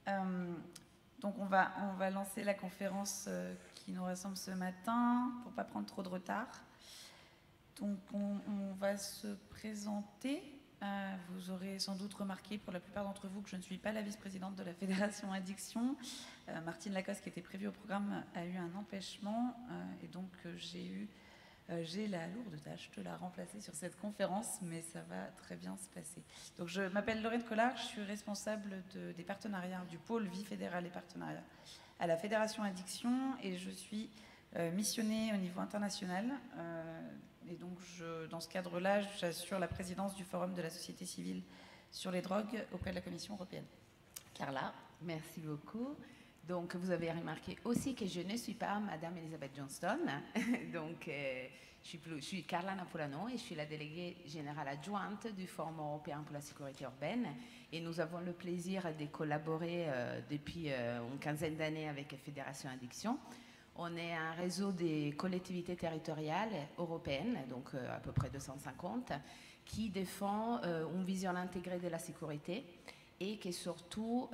Donc on va lancer la conférence qui nous rassemble ce matin pour ne pas prendre trop de retard. Donc on va se présenter. Vous aurez sans doute remarqué pour la plupart d'entre vous que je ne suis pas la vice-présidente de la Fédération Addiction. Martine Lacoste, qui était prévue au programme, a eu un empêchement et donc j'ai la lourde tâche de la remplacer sur cette conférence, mais ça va très bien se passer. Donc je m'appelle Lorraine Collard, je suis responsable des partenariats, du pôle vie fédérale et partenariats à la Fédération Addiction, et je suis missionnée au niveau international. Et donc dans ce cadre-là, j'assure la présidence du Forum de la société civile sur les drogues auprès de la Commission européenne. Carla, merci beaucoup. Donc, vous avez remarqué aussi que je ne suis pas Madame Elisabeth Johnston. Donc, je suis Carla Napolano et je suis la déléguée générale adjointe du Forum européen pour la sécurité urbaine. Et nous avons le plaisir de collaborer depuis une quinzaine d'années avec la Fédération Addiction. On est un réseau des collectivités territoriales européennes, donc à peu près 250, qui défend une vision intégrée de la sécurité et qui surtout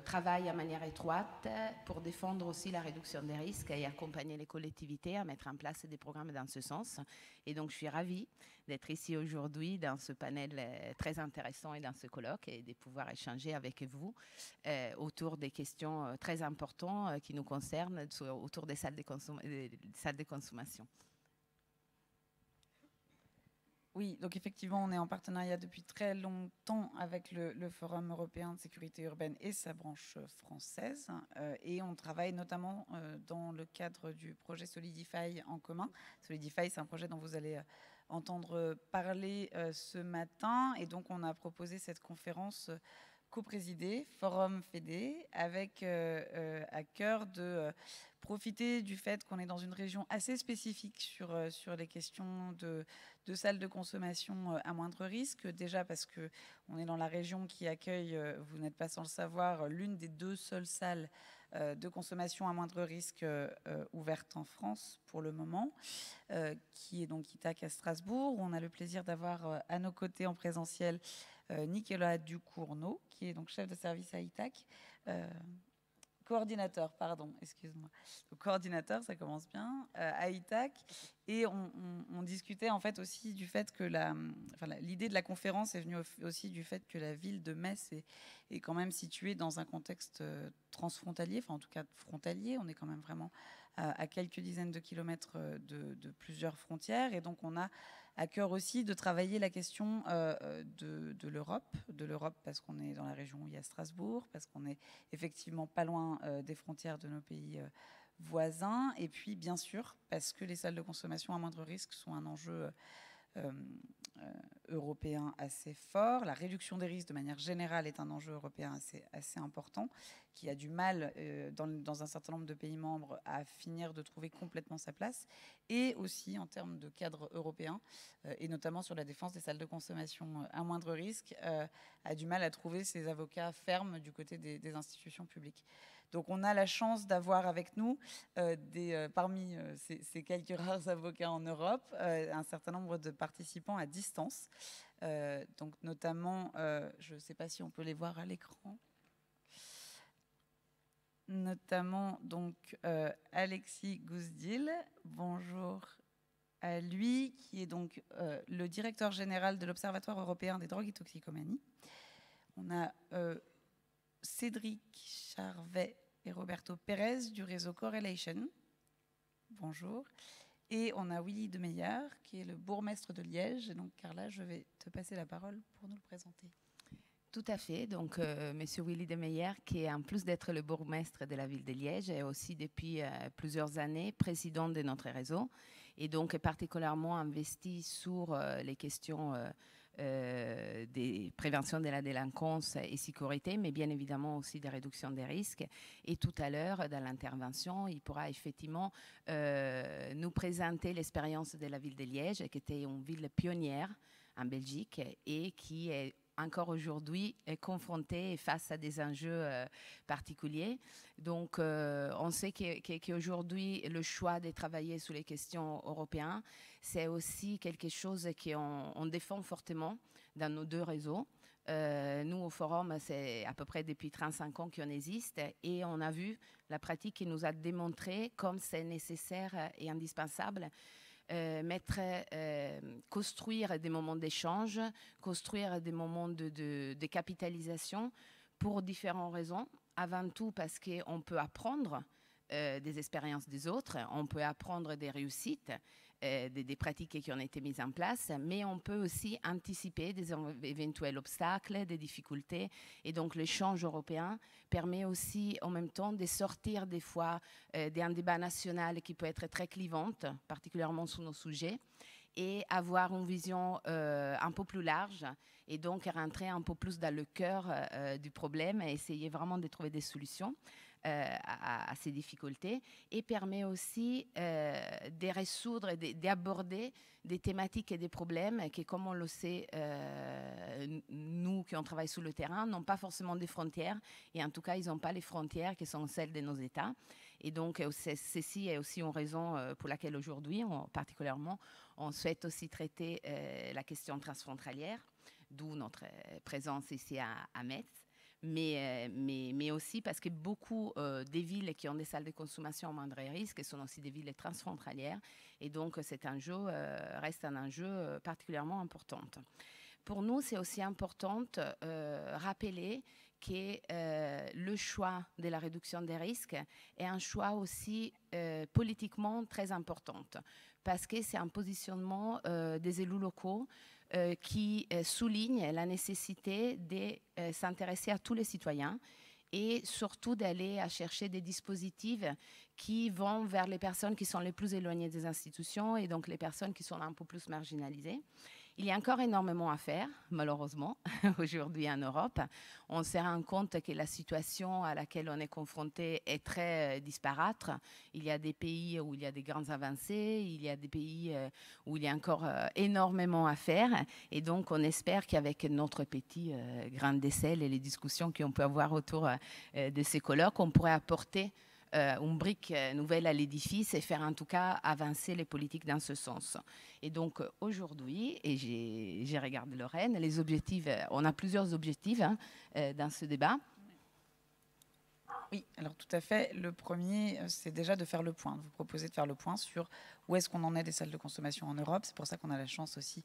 travaille de manière étroite pour défendre aussi la réduction des risques et accompagner les collectivités à mettre en place des programmes dans ce sens. Et donc, je suis ravie d'être ici aujourd'hui dans ce panel très intéressant et dans ce colloque et de pouvoir échanger avec vous autour des questions très importantes qui nous concernent autour des salles de consommation. Oui, donc effectivement, on est en partenariat depuis très longtemps avec le Forum européen de sécurité urbaine et sa branche française. Et on travaille notamment dans le cadre du projet Solidify en commun. Solidify, c'est un projet dont vous allez entendre parler ce matin. Et donc, on a proposé cette conférence coprésidée, Forum Fédé, avec à cœur de profiter du fait qu'on est dans une région assez spécifique sur les questions de salles de consommation à moindre risque. Déjà parce qu'on est dans la région qui accueille, vous n'êtes pas sans le savoir, l'une des 2 seules salles de consommation à moindre risque ouvertes en France pour le moment, qui est donc ITAC à Strasbourg. On a le plaisir d'avoir à nos côtés en présentiel Nicolas Ducournau, qui est donc chef de service à ITAC. Coordinateur, pardon, excuse-moi. Coordinateur, ça commence bien, à ITAC. Et on discutait en fait aussi du fait que l'idée de la conférence est venue aussi du fait que la ville de Metz est quand même située dans un contexte transfrontalier, enfin en tout cas frontalier. On est quand même vraiment à quelques dizaines de kilomètres de plusieurs frontières. Et donc on a à cœur aussi de travailler la question de l'Europe, parce qu'on est dans la région où il y a Strasbourg, parce qu'on est effectivement pas loin des frontières de nos pays voisins, et puis bien sûr parce que les salles de consommation à moindre risque sont un enjeu européen assez fort. La réduction des risques de manière générale est un enjeu européen assez important, qui a du mal dans un certain nombre de pays membres à finir de trouver complètement sa place, et aussi en termes de cadre européen, et notamment sur la défense des salles de consommation à moindre risque, a du mal à trouver ses avocats fermes du côté des institutions publiques. Donc on a la chance d'avoir avec nous parmi ces quelques rares avocats en Europe, un certain nombre de participants à distance. Donc notamment, je ne sais pas si on peut les voir à l'écran, notamment donc Alexis Gouzdil, bonjour à lui, qui est donc le directeur général de l'Observatoire européen des drogues et toxicomanies. On a Cédric Charvet et Roberto Pérez du réseau Correlation. Bonjour. Et on a Willy Demeyer, qui est le bourgmestre de Liège. Et donc, Carla, je vais te passer la parole pour nous le présenter. Tout à fait. Donc, Monsieur Willy Demeyer, qui est en plus d'être le bourgmestre de la ville de Liège, est aussi depuis plusieurs années président de notre réseau, et donc est particulièrement investi sur les questions des préventions de la délinquance et sécurité, mais bien évidemment aussi de réduction des risques. Et tout à l'heure, dans l'intervention, il pourra effectivement nous présenter l'expérience de la ville de Liège, qui était une ville pionnière en Belgique et qui est encore aujourd'hui est confrontée face à des enjeux particuliers. Donc, on sait qu'aujourd'hui, le choix de travailler sur les questions européennes, c'est aussi quelque chose qu'on défend fortement dans nos 2 réseaux. nous, au Forum, c'est à peu près depuis 35 ans qu'on existe et on a vu la pratique qui nous a démontré comme c'est nécessaire et indispensable construire des moments d'échange, construire des moments de capitalisation pour différentes raisons. Avant tout parce qu'on peut apprendre des expériences des autres, on peut apprendre des réussites, des pratiques qui ont été mises en place, mais on peut aussi anticiper des éventuels obstacles, des difficultés. Et donc l'échange européen permet aussi en même temps de sortir des fois d'un débat national qui peut être très clivante, particulièrement sur nos sujets, et avoir une vision un peu plus large et donc rentrer un peu plus dans le cœur du problème et essayer vraiment de trouver des solutions à ces difficultés, et permet aussi de résoudre, d'aborder des thématiques et des problèmes qui, comme on le sait, nous qui on travaille sur le terrain, n'ont pas forcément des frontières, et en tout cas, ils n'ont pas les frontières qui sont celles de nos États. Et donc, ceci est aussi une raison pour laquelle aujourd'hui, particulièrement, on souhaite aussi traiter la question transfrontalière, d'où notre présence ici à Metz. Mais aussi parce que beaucoup des villes qui ont des salles de consommation à moindre risque sont aussi des villes transfrontalières. Et donc, cet enjeu reste un enjeu particulièrement important. Pour nous, c'est aussi important de rappeler que le choix de la réduction des risques est un choix aussi politiquement très important, parce que c'est un positionnement des élus locaux qui souligne la nécessité de s'intéresser à tous les citoyens et surtout d'aller à chercher des dispositifs qui vont vers les personnes qui sont les plus éloignées des institutions et donc les personnes qui sont un peu plus marginalisées. Il y a encore énormément à faire, malheureusement, aujourd'hui en Europe. On se rend compte que la situation à laquelle on est confronté est très disparate. Il y a des pays où il y a des grandes avancées, il y a des pays où il y a encore énormément à faire. Et donc, on espère qu'avec notre petit grain de sel et les discussions qu'on peut avoir autour de ces colloques, on pourrait apporter une brique nouvelle à l'édifice et faire en tout cas avancer les politiques dans ce sens. Et donc aujourd'hui, et j'ai regardé Lorraine, les objectifs, on a plusieurs objectifs dans ce débat. Oui, alors tout à fait. Le premier, c'est déjà de faire le point, de vous proposer de faire le point sur où est-ce qu'on en est des salles de consommation en Europe. C'est pour ça qu'on a la chance aussi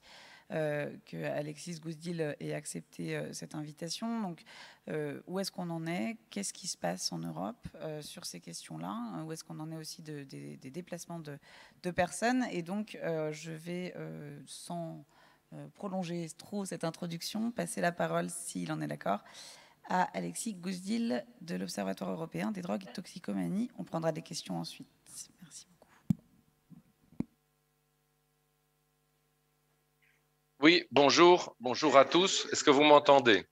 que Alexis Gouzdil ait accepté cette invitation. Donc, où est-ce qu'on en est? Qu'est-ce qui se passe en Europe sur ces questions-là? Où est-ce qu'on en est aussi des déplacements de personnes? Et donc, je vais, sans prolonger trop cette introduction, passer la parole, s'il en est d'accord, à Alexis Gouzdil de l'Observatoire européen des drogues et toxicomanie. On prendra des questions ensuite. Merci beaucoup. Oui, bonjour à tous. Est-ce que vous m'entendez?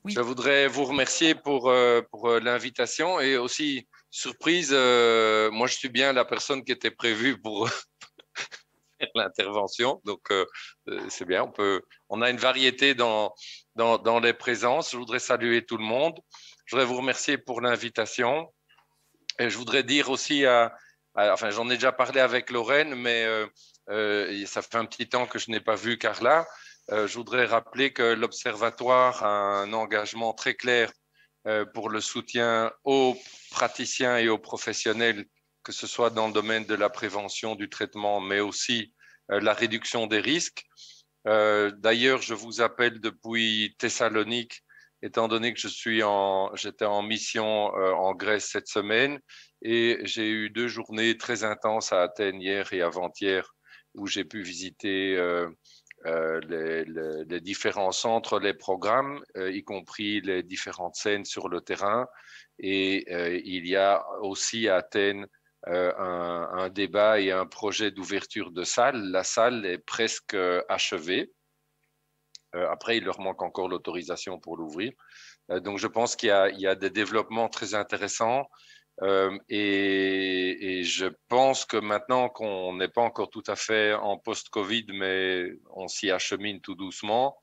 Oui. Je voudrais vous remercier pour l'invitation et aussi, surprise, moi je suis bien la personne qui était prévue pour faire l'intervention, donc c'est bien, on a une variété dans les présences. Je voudrais saluer tout le monde. Je voudrais vous remercier pour l'invitation. Et je voudrais dire aussi, enfin j'en ai déjà parlé avec Lorraine, mais ça fait un petit temps que je n'ai pas vu Carla. Je voudrais rappeler que l'Observatoire a un engagement très clair pour le soutien aux praticiens et aux professionnels, que ce soit dans le domaine de la prévention, du traitement, mais aussi la réduction des risques. D'ailleurs, je vous appelle depuis Thessalonique, étant donné que j'étais en mission en Grèce cette semaine, et j'ai eu 2 journées très intenses à Athènes hier et avant-hier, où j'ai pu visiter les différents centres, les programmes, y compris les différentes scènes sur le terrain. Et il y a aussi à Athènes un débat et un projet d'ouverture de salle. La salle est presque achevée. Après, il leur manque encore l'autorisation pour l'ouvrir. Donc, je pense qu'il y a des développements très intéressants. Et je pense que maintenant qu'on n'est pas encore tout à fait en post-Covid, mais on s'y achemine tout doucement,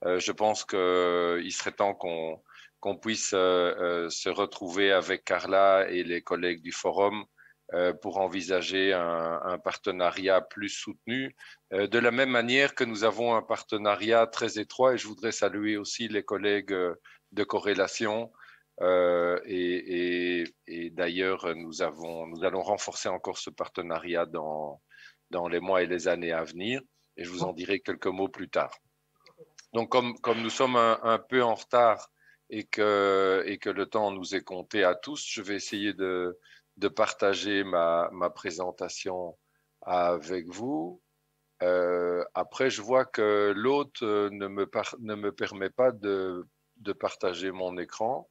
je pense qu'il serait temps qu'on puisse se retrouver avec Carla et les collègues du forum pour envisager un partenariat plus soutenu. De la même manière que nous avons un partenariat très étroit, et je voudrais saluer aussi les collègues de Corrélation. Et d'ailleurs, nous allons renforcer encore ce partenariat dans les mois et les années à venir, et je vous en dirai quelques mots plus tard. Donc, comme nous sommes un peu en retard et que le temps nous est compté à tous, je vais essayer de partager ma présentation avec vous. Après, je vois que l'hôte ne me permet pas de partager mon écran.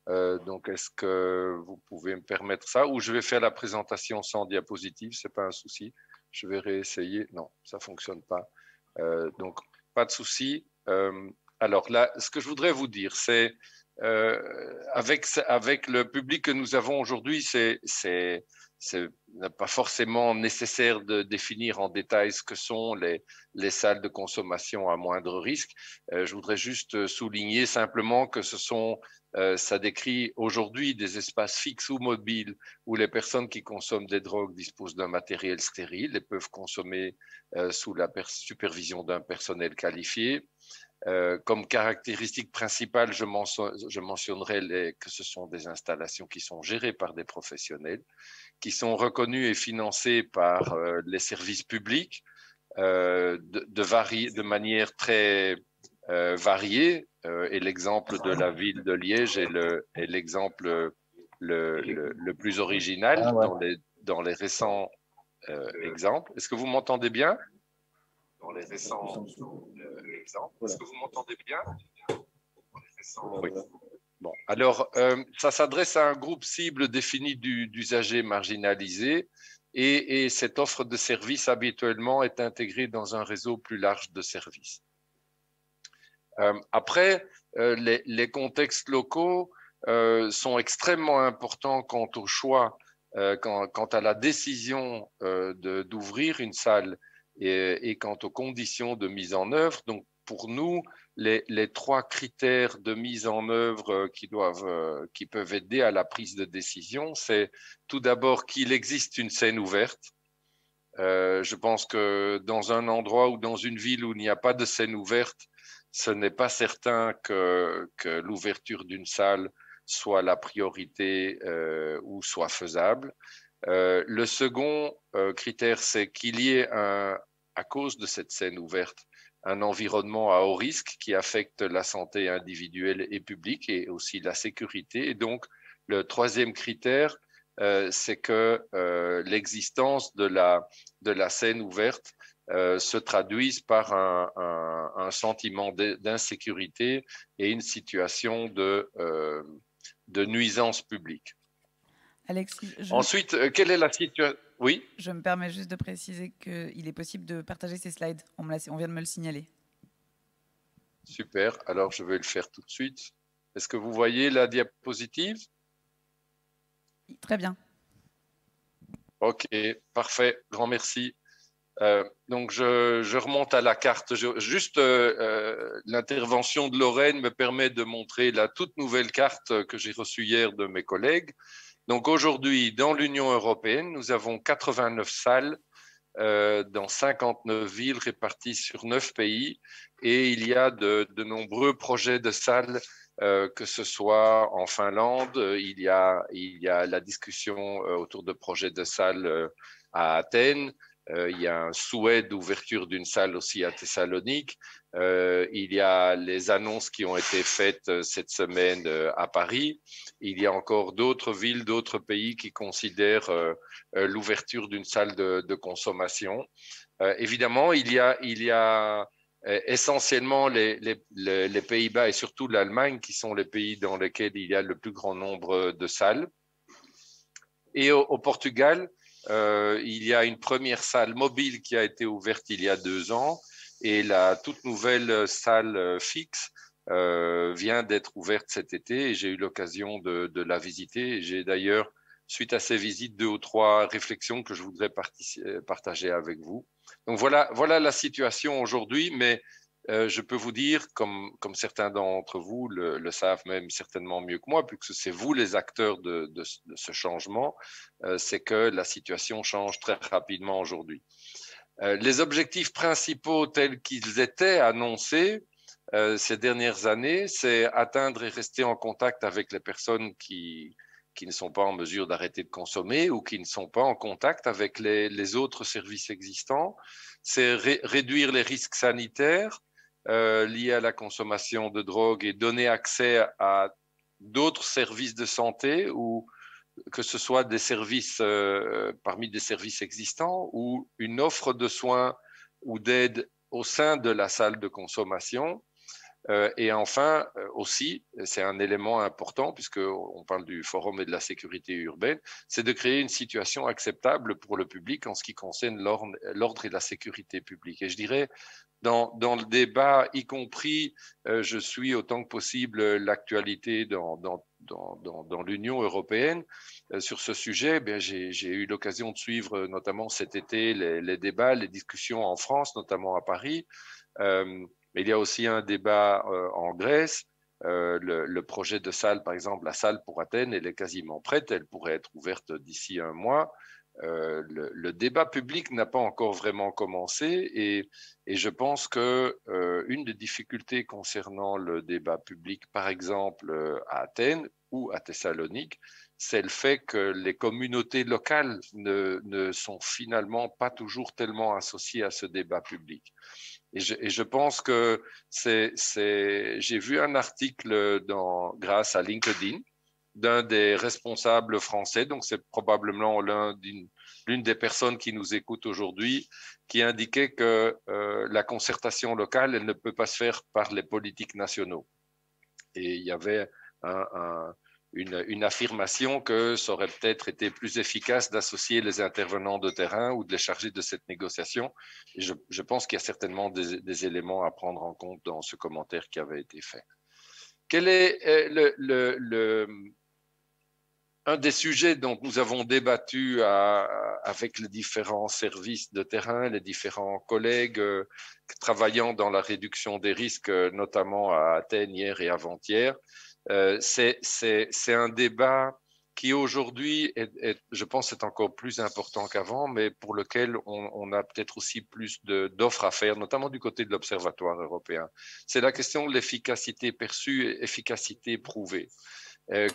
Donc, est-ce que vous pouvez me permettre ça, ou je vais faire la présentation sans diapositive, ce n'est pas un souci. Je vais réessayer. Non, ça ne fonctionne pas. Donc, pas de souci. Alors là, ce que je voudrais vous dire, c'est avec le public que nous avons aujourd'hui, c'est pas forcément nécessaire de définir en détail ce que sont les salles de consommation à moindre risque. Je voudrais juste souligner simplement que ça décrit aujourd'hui des espaces fixes ou mobiles où les personnes qui consomment des drogues disposent d'un matériel stérile et peuvent consommer sous la supervision d'un personnel qualifié. Comme caractéristique principale, je mentionnerai que ce sont des installations qui sont gérées par des professionnels, qui sont reconnues et financées par les services publics de manière très variée. Et l'exemple de la ville de Liège est l'exemple le plus original dans les récents exemples. Est-ce que vous m'entendez bien? Dans les récents exemples. Est-ce que vous m'entendez bien? Oui. Bon, alors, ça s'adresse à un groupe cible défini d'usagers marginalisés et cette offre de services habituellement est intégrée dans un réseau plus large de services. Après, les contextes locaux sont extrêmement importants quant au choix, quant à la décision d'ouvrir une salle et quant aux conditions de mise en œuvre. Donc, pour nous, les trois critères de mise en œuvre qui peuvent aider à la prise de décision, c'est tout d'abord qu'il existe une scène ouverte. Je pense que dans un endroit ou dans une ville où il n'y a pas de scène ouverte, ce n'est pas certain que l'ouverture d'une salle soit la priorité ou soit faisable. Le second critère, c'est qu'il y ait, à cause de cette scène ouverte, un environnement à haut risque qui affecte la santé individuelle et publique et aussi la sécurité. Et donc, le troisième critère, c'est que l'existence de la scène ouverte se traduise par un sentiment d'insécurité et une situation de nuisance publique. Alexis, ensuite, quelle est la situation? Oui. Je me permets juste de préciser qu'il est possible de partager ces slides. On vient de me le signaler. Super. Alors, je vais le faire tout de suite. Est-ce que vous voyez la diapositive? Très bien. OK, parfait. Grand merci. Donc, je remonte à la carte. Juste l'intervention de Lorraine me permet de montrer la toute nouvelle carte que j'ai reçue hier de mes collègues. Donc, aujourd'hui, dans l'Union européenne, nous avons 89 salles dans 59 villes réparties sur 9 pays. Et il y a de nombreux projets de salles, que ce soit en Finlande, il y a la discussion autour de projets de salles à Athènes. Il y a un souhait d'ouverture d'une salle aussi à Thessalonique. Il y a les annonces qui ont été faites cette semaine à Paris. Il y a encore d'autres villes, d'autres pays qui considèrent l'ouverture d'une salle de consommation. Évidemment, il y a essentiellement les Pays-Bas et surtout l'Allemagne qui sont les pays dans lesquels il y a le plus grand nombre de salles. Et au Portugal, il y a une première salle mobile qui a été ouverte il y a 2 ans et la toute nouvelle salle fixe vient d'être ouverte cet été et j'ai eu l'occasion de la visiter. J'ai d'ailleurs, suite à ces visites, 2 ou 3 réflexions que je voudrais partager avec vous. Donc voilà la situation aujourd'hui, mais je peux vous dire, comme certains d'entre vous le savent même certainement mieux que moi, puisque c'est vous les acteurs de ce changement, c'est que la situation change très rapidement aujourd'hui. Les objectifs principaux tels qu'ils étaient annoncés ces dernières années, c'est atteindre et rester en contact avec les personnes qui ne sont pas en mesure d'arrêter de consommer ou qui ne sont pas en contact avec les autres services existants. C'est réduire les risques sanitaires liés à la consommation de drogue et donner accès à d'autres services de santé ou que ce soit des services parmi des services existants ou une offre de soins ou d'aide au sein de la salle de consommation. Et enfin, aussi, c'est un élément important puisqu'on parle du forum et de la sécurité urbaine, c'est de créer une situation acceptable pour le public en ce qui concerne l'ordre et la sécurité publique. Et je dirais, dans le débat, y compris, je suis autant que possible l'actualité dans l'Union européenne sur ce sujet. J'ai eu l'occasion de suivre notamment cet été les débats, les discussions en France, notamment à Paris. Mais il y a aussi un débat en Grèce. Le projet de salle, par exemple, la salle pour Athènes, elle est quasiment prête. Elle pourrait être ouverte d'ici un mois. Le débat public n'a pas encore vraiment commencé et je pense que une des difficultés concernant le débat public, par exemple à Athènes ou à Thessalonique, c'est le fait que les communautés locales ne sont finalement pas toujours tellement associées à ce débat public. Et je pense que j'ai vu un article grâce à LinkedIn d'un des responsables français, donc c'est probablement l'une des personnes qui nous écoutent aujourd'hui, qui indiquait que la concertation locale, elle ne peut pas se faire par les politiques nationaux. Et il y avait une affirmation que ça aurait peut-être été plus efficace d'associer les intervenants de terrain ou de les charger de cette négociation. Et je pense qu'il y a certainement des éléments à prendre en compte dans ce commentaire qui avait été fait. Quel est un des sujets dont nous avons débattu avec les différents services de terrain, les différents collègues travaillant dans la réduction des risques, notamment à Athènes hier et avant-hier, c'est un débat qui aujourd'hui, je pense, est encore plus important qu'avant, mais pour lequel on a peut-être aussi plus d'offres à faire, notamment du côté de l'Observatoire européen. C'est la question de l'efficacité perçue et efficacité prouvée.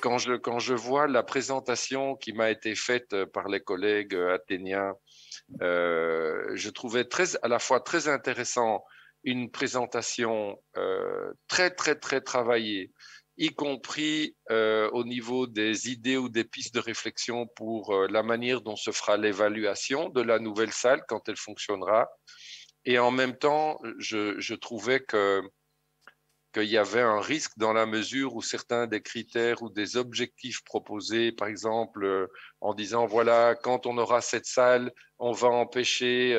Quand je vois la présentation qui m'a été faite par les collègues athéniens, je trouvais à la fois très intéressant une présentation très travaillée, y compris au niveau des idées ou des pistes de réflexion pour la manière dont se fera l'évaluation de la nouvelle salle quand elle fonctionnera. Et en même temps, je trouvais qu'il y avait un risque dans la mesure où certains des critères ou des objectifs proposés, par exemple, en disant, voilà, quand on aura cette salle, on va empêcher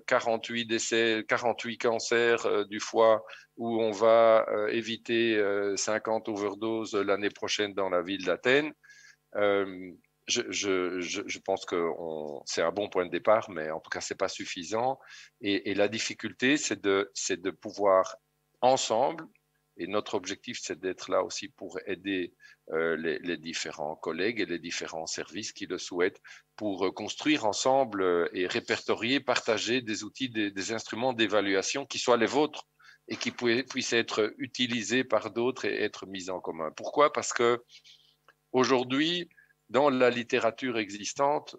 48 décès, 48 cancers du foie, ou on va éviter 50 overdoses l'année prochaine dans la ville d'Athènes. Je pense que c'est un bon point de départ, mais en tout cas, ce n'est pas suffisant. Et la difficulté, c'est de pouvoir ensemble, et notre objectif, c'est d'être là aussi pour aider les différents collègues et les différents services qui le souhaitent pour construire ensemble et répertorier, partager des outils, des instruments d'évaluation qui soient les vôtres et qui puissent être utilisés par d'autres et être mis en commun. Pourquoi? Parce que aujourd'hui, dans la littérature existante,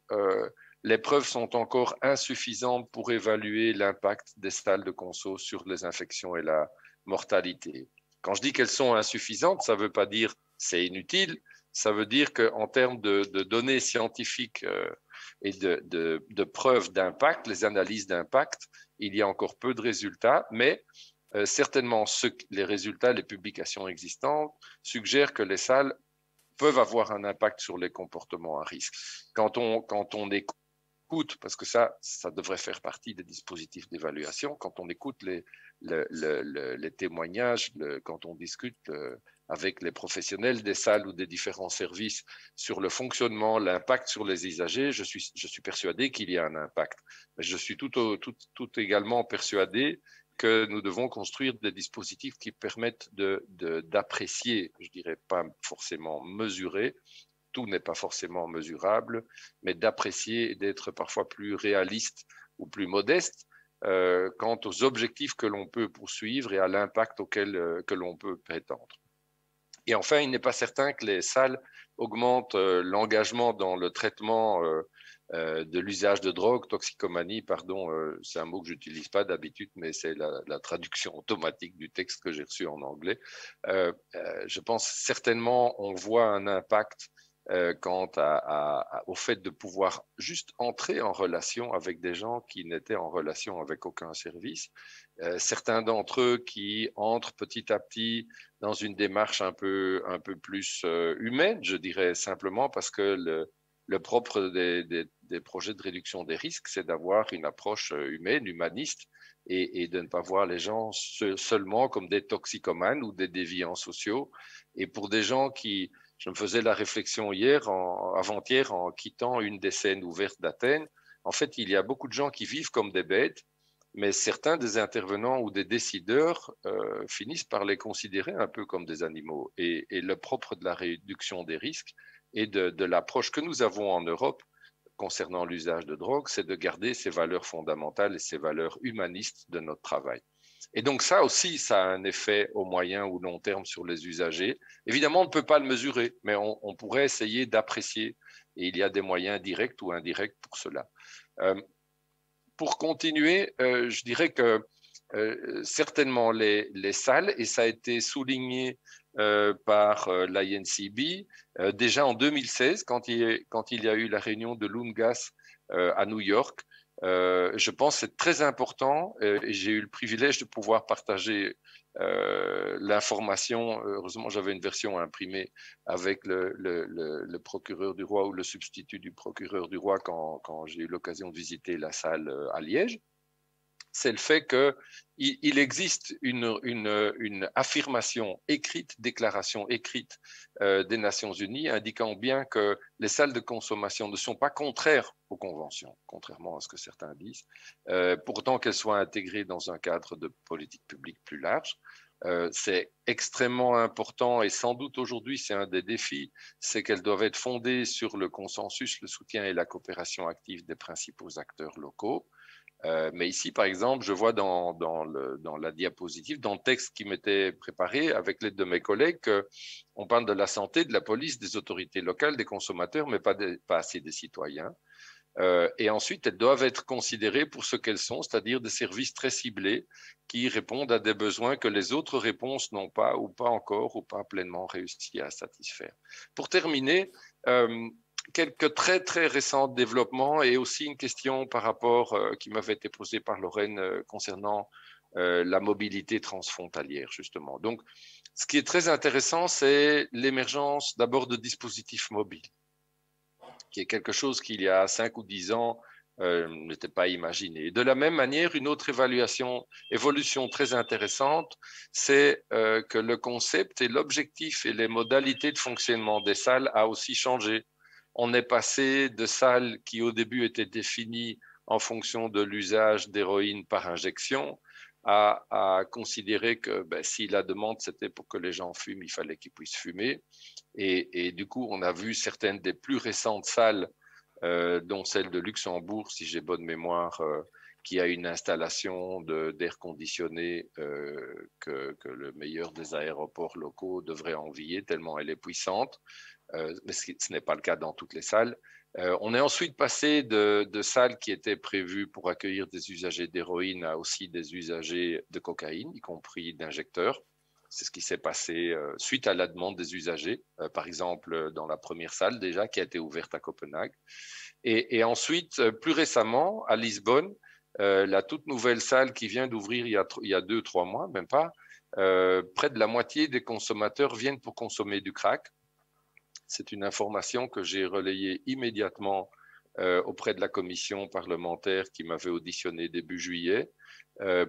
les preuves sont encore insuffisantes pour évaluer l'impact des salles de conso sur les infections et la mortalité. Quand je dis qu'elles sont insuffisantes, ça ne veut pas dire c'est inutile, ça veut dire qu'en termes de données scientifiques et de preuves d'impact, les analyses d'impact, il y a encore peu de résultats, mais certainement les résultats, les publications existantes suggèrent que les salles peuvent avoir un impact sur les comportements à risque. Quand on écoute, parce que ça devrait faire partie des dispositifs d'évaluation, quand on écoute les témoignages, quand on discute avec les professionnels des salles ou des différents services sur le fonctionnement, l'impact sur les usagers, je suis persuadé qu'il y a un impact. Mais je suis tout également persuadé que nous devons construire des dispositifs qui permettent d'apprécier, je dirais pas forcément mesurer, tout n'est pas forcément mesurable, mais d'apprécier et d'être parfois plus réaliste ou plus modeste quant aux objectifs que l'on peut poursuivre et à l'impact auquel que l'on peut prétendre. Et enfin, il n'est pas certain que les salles augmentent l'engagement dans le traitement de l'usage de drogue, toxicomanie, pardon, c'est un mot que j'utilise pas d'habitude, mais c'est la traduction automatique du texte que j'ai reçu en anglais. Je pense certainement on voit un impact quant au fait de pouvoir juste entrer en relation avec des gens qui n'étaient en relation avec aucun service. Certains d'entre eux qui entrent petit à petit dans une démarche un peu plus humaine, je dirais simplement, parce que le propre des projets de réduction des risques, c'est d'avoir une approche humaine, humaniste, et de ne pas voir les gens seulement comme des toxicomanes ou des déviants sociaux. Et pour des gens qui... Je me faisais la réflexion avant-hier en quittant une des scènes ouvertes d'Athènes. En fait, il y a beaucoup de gens qui vivent comme des bêtes, mais certains des intervenants ou des décideurs finissent par les considérer un peu comme des animaux. Et le propre de la réduction des risques et de l'approche que nous avons en Europe concernant l'usage de drogue, c'est de garder ces valeurs fondamentales et ces valeurs humanistes de notre travail. Et donc ça aussi, ça a un effet au moyen ou long terme sur les usagers. Évidemment, on ne peut pas le mesurer, mais on pourrait essayer d'apprécier. Et il y a des moyens directs ou indirects pour cela. Pour continuer, je dirais que certainement les salles, et ça a été souligné par l'INCB, déjà en 2016, quand il y a eu la réunion de l'UNGAS à New York, je pense que c'est très important et j'ai eu le privilège de pouvoir partager l'information. Heureusement, j'avais une version imprimée avec le procureur du roi ou le substitut du procureur du roi quand j'ai eu l'occasion de visiter la salle à Liège. C'est le fait qu'il existe une affirmation écrite, déclaration écrite des Nations Unies indiquant bien que les salles de consommation ne sont pas contraires aux conventions, contrairement à ce que certains disent, pourtant qu'elles soient intégrées dans un cadre de politique publique plus large. C'est extrêmement important et sans doute aujourd'hui c'est un des défis, c'est qu'elles doivent être fondées sur le consensus, le soutien et la coopération active des principaux acteurs locaux. Mais ici, par exemple, je vois dans la diapositive, dans le texte qui m'était préparé avec l'aide de mes collègues, on parle de la santé, de la police, des autorités locales, des consommateurs, mais pas assez des citoyens. Et ensuite, elles doivent être considérées pour ce qu'elles sont, c'est-à-dire des services très ciblés qui répondent à des besoins que les autres réponses n'ont pas ou pas encore ou pas pleinement réussi à satisfaire. Pour terminer, quelques très récents développements et aussi une question par rapport qui m'avait été posée par Lorraine concernant la mobilité transfrontalière justement. Donc, ce qui est très intéressant, c'est l'émergence d'abord de dispositifs mobiles, qui est quelque chose qu'il y a 5 ou 10 ans n'était pas imaginé. De la même manière, une autre évolution très intéressante, c'est que le concept et l'objectif et les modalités de fonctionnement des salles a aussi changé. On est passé de salles qui au début étaient définies en fonction de l'usage d'héroïne par injection à considérer que si la demande c'était pour que les gens fument, il fallait qu'ils puissent fumer. Et du coup, on a vu certaines des plus récentes salles, dont celle de Luxembourg, si j'ai bonne mémoire, qui a une installation d'air conditionné que le meilleur des aéroports locaux devrait envier, tellement elle est puissante. Mais ce n'est pas le cas dans toutes les salles. On est ensuite passé de salles qui étaient prévues pour accueillir des usagers d'héroïne à aussi des usagers de cocaïne, y compris d'injecteurs. C'est ce qui s'est passé suite à la demande des usagers, par exemple dans la première salle déjà qui a été ouverte à Copenhague. Et ensuite, plus récemment, à Lisbonne, la toute nouvelle salle qui vient d'ouvrir il y a 2-3 mois, même pas, près de la moitié des consommateurs viennent pour consommer du crack. C'est une information que j'ai relayée immédiatement auprès de la commission parlementaire qui m'avait auditionné début juillet,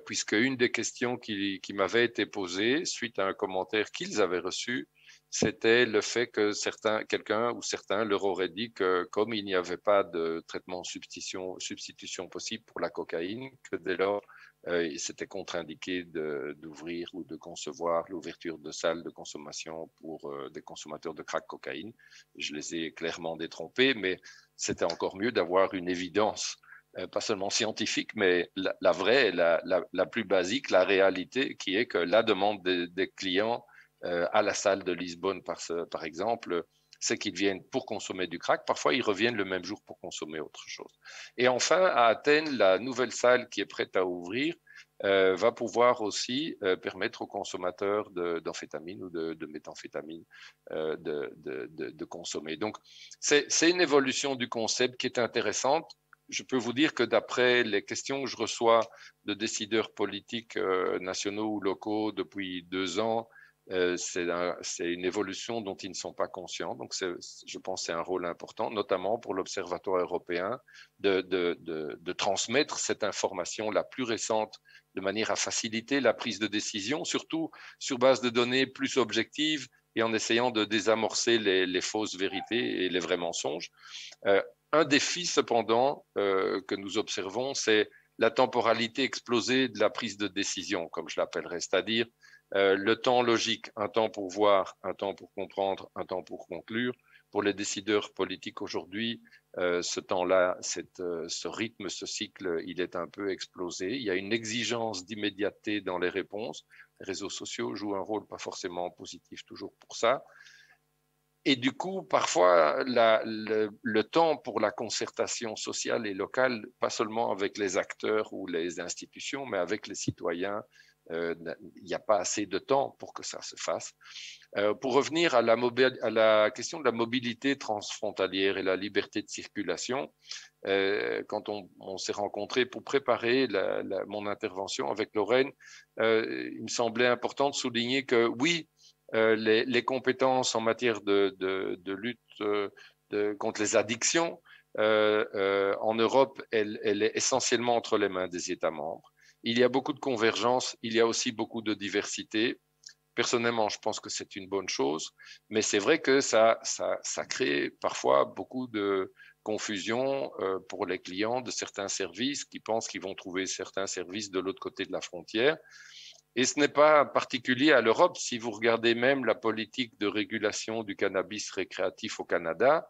puisque une des questions qui m'avait été posée suite à un commentaire qu'ils avaient reçu, c'était le fait que quelqu'un ou certains leur auraient dit que comme il n'y avait pas de traitement substitution possible pour la cocaïne, que dès lors c'était contre-indiqué d'ouvrir ou de concevoir l'ouverture de salles de consommation pour des consommateurs de crack cocaïne. Je les ai clairement détrompés, mais c'était encore mieux d'avoir une évidence, pas seulement scientifique, mais la vraie, la plus basique, la réalité, qui est que la demande des clients à la salle de Lisbonne, par exemple, c'est qu'ils viennent pour consommer du crack. Parfois, ils reviennent le même jour pour consommer autre chose. Et enfin, à Athènes, la nouvelle salle qui est prête à ouvrir va pouvoir aussi permettre aux consommateurs d'amphétamine ou de méthamphétamine de consommer. Donc, c'est une évolution du concept qui est intéressante. Je peux vous dire que d'après les questions que je reçois de décideurs politiques nationaux ou locaux depuis 2 ans, c'est une évolution dont ils ne sont pas conscients. Donc, je pense que c'est un rôle important, notamment pour l'Observatoire européen, de transmettre cette information la plus récente de manière à faciliter la prise de décision, surtout sur base de données plus objectives et en essayant de désamorcer les fausses vérités et les vrais mensonges. Un défi, cependant, que nous observons, c'est la temporalité explosée de la prise de décision, comme je l'appellerais, c'est-à-dire le temps logique, un temps pour voir, un temps pour comprendre, un temps pour conclure. Pour les décideurs politiques aujourd'hui, ce temps-là, ce rythme, ce cycle, il est un peu explosé. Il y a une exigence d'immédiateté dans les réponses. Les réseaux sociaux jouent un rôle pas forcément positif toujours pour ça. Et du coup, parfois, le temps pour la concertation sociale et locale, pas seulement avec les acteurs ou les institutions, mais avec les citoyens, il n'y a pas assez de temps pour que ça se fasse. Pour revenir à la question de la mobilité transfrontalière et la liberté de circulation, quand on s'est rencontrés pour préparer mon intervention avec Lorraine, il me semblait important de souligner que oui, les compétences en matière de lutte contre les addictions en Europe, elle est essentiellement entre les mains des États membres. Il y a beaucoup de convergence, il y a aussi beaucoup de diversité. Personnellement, je pense que c'est une bonne chose, mais c'est vrai que ça crée parfois beaucoup de confusion pour les clients de certains services qui pensent qu'ils vont trouver certains services de l'autre côté de la frontière. Et ce n'est pas particulier à l'Europe. Si vous regardez même la politique de régulation du cannabis récréatif au Canada,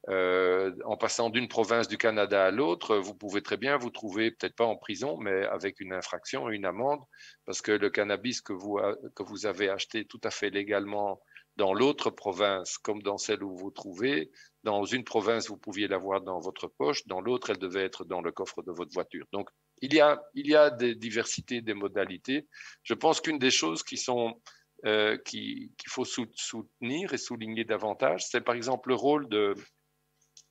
en passant d'une province du Canada à l'autre, vous pouvez très bien vous trouver, peut-être pas en prison, mais avec une infraction, une amende, parce que le cannabis que vous avez acheté tout à fait légalement dans l'autre province, comme dans celle où vous vous trouvez, dans une province, vous pouviez l'avoir dans votre poche, dans l'autre, elle devait être dans le coffre de votre voiture. Donc, il y a des diversités, des modalités. Je pense qu'une des choses qu'il faut soutenir et souligner davantage, c'est par exemple le rôle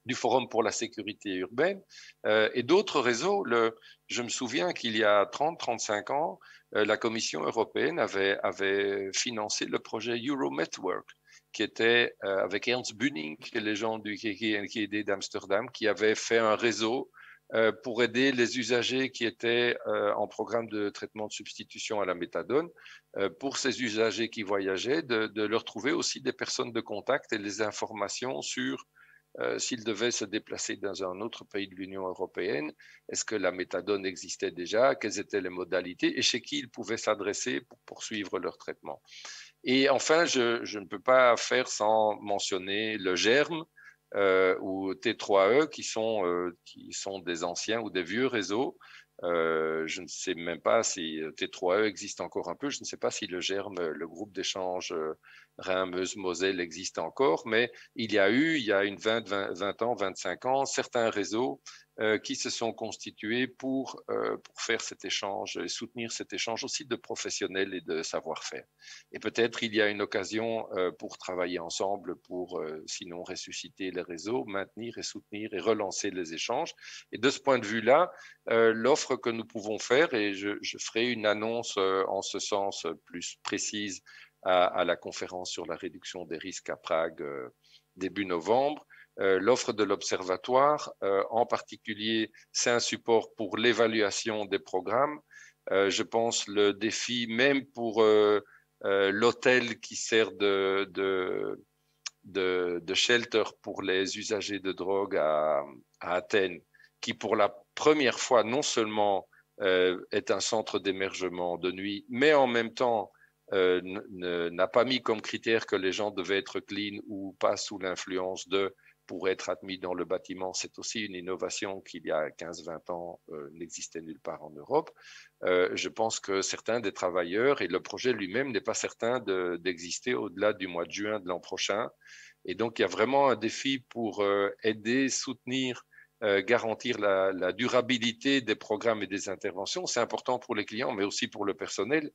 du Forum pour la sécurité urbaine et d'autres réseaux. Je me souviens qu'il y a 30-35 ans, la Commission européenne avait financé le projet Eurometwork, qui était avec Ernst Bunning et les gens du KKNKD d'Amsterdam, qui avaient fait un réseau pour aider les usagers qui étaient en programme de traitement de substitution à la méthadone, pour ces usagers qui voyageaient, de leur trouver aussi des personnes de contact et les informations sur s'ils devaient se déplacer dans un autre pays de l'Union européenne, est-ce que la méthadone existait déjà, quelles étaient les modalités et chez qui ils pouvaient s'adresser pour poursuivre leur traitement. Et enfin, je ne peux pas faire sans mentionner le GERM ou T3E qui sont des anciens ou des vieux réseaux. Je ne sais même pas si T3E existe encore un peu. Je ne sais pas si le GERM, le groupe d'échange Rhin-Meuse-Moselle existe encore, mais il y a une 20 ans, 25 ans, certains réseaux qui se sont constitués pour faire cet échange et soutenir cet échange aussi de professionnels et de savoir-faire. Et peut-être il y a une occasion pour travailler ensemble pour sinon ressusciter les réseaux, maintenir et soutenir et relancer les échanges. Et de ce point de vue-là, l'offre que nous pouvons faire, et je ferai une annonce en ce sens plus précise à la conférence sur la réduction des risques à Prague début novembre. L'offre de l'Observatoire, en particulier, c'est un support pour l'évaluation des programmes. Je pense le défi, même pour l'hôtel qui sert de shelter pour les usagers de drogue à Athènes, qui pour la première fois non seulement est un centre d'émergement de nuit, mais en même temps n'a pas mis comme critère que les gens devaient être clean ou pas sous l'influence de pour être admis dans le bâtiment. C'est aussi une innovation qui, il y a 15-20 ans, n'existait nulle part en Europe. Je pense que certains des travailleurs, et le projet lui-même n'est pas certain d'exister au-delà du mois de juin de l'an prochain. Et donc, il y a vraiment un défi pour aider, soutenir, garantir la durabilité des programmes et des interventions. C'est important pour les clients, mais aussi pour le personnel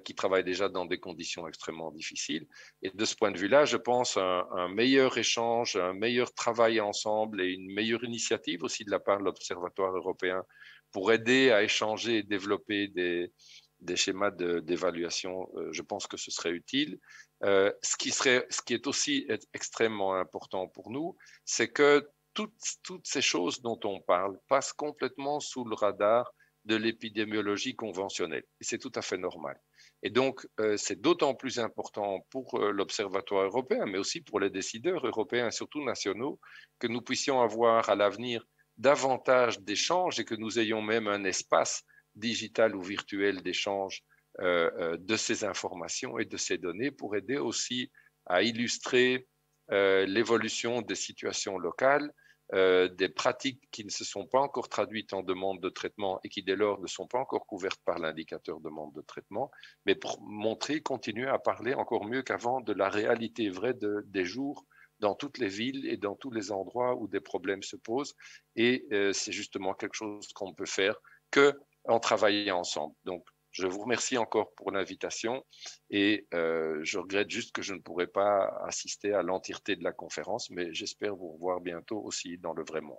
qui travaille déjà dans des conditions extrêmement difficiles. Et de ce point de vue-là, je pense un meilleur échange, un meilleur travail ensemble et une meilleure initiative aussi de la part de l'Observatoire européen pour aider à échanger et développer des schémas d'évaluation, je pense que ce serait utile. Ce qui est aussi extrêmement important pour nous, c'est que toutes ces choses dont on parle passent complètement sous le radar de l'épidémiologie conventionnelle. Et c'est tout à fait normal. Et donc, c'est d'autant plus important pour l'Observatoire européen, mais aussi pour les décideurs européens et surtout nationaux, que nous puissions avoir à l'avenir davantage d'échanges et que nous ayons même un espace digital ou virtuel d'échange de ces informations et de ces données pour aider aussi à illustrer l'évolution des situations locales, des pratiques qui ne se sont pas encore traduites en demande de traitement et qui dès lors ne sont pas encore couvertes par l'indicateur demande de traitement, mais pour montrer, continuer à parler encore mieux qu'avant de la réalité vraie des jours dans toutes les villes et dans tous les endroits où des problèmes se posent. Et c'est justement quelque chose qu'on ne peut faire qu'en travaillant ensemble. Donc, je vous remercie encore pour l'invitation et je regrette juste que je ne pourrai pas assister à l'entièreté de la conférence, mais j'espère vous revoir bientôt aussi dans le vrai monde.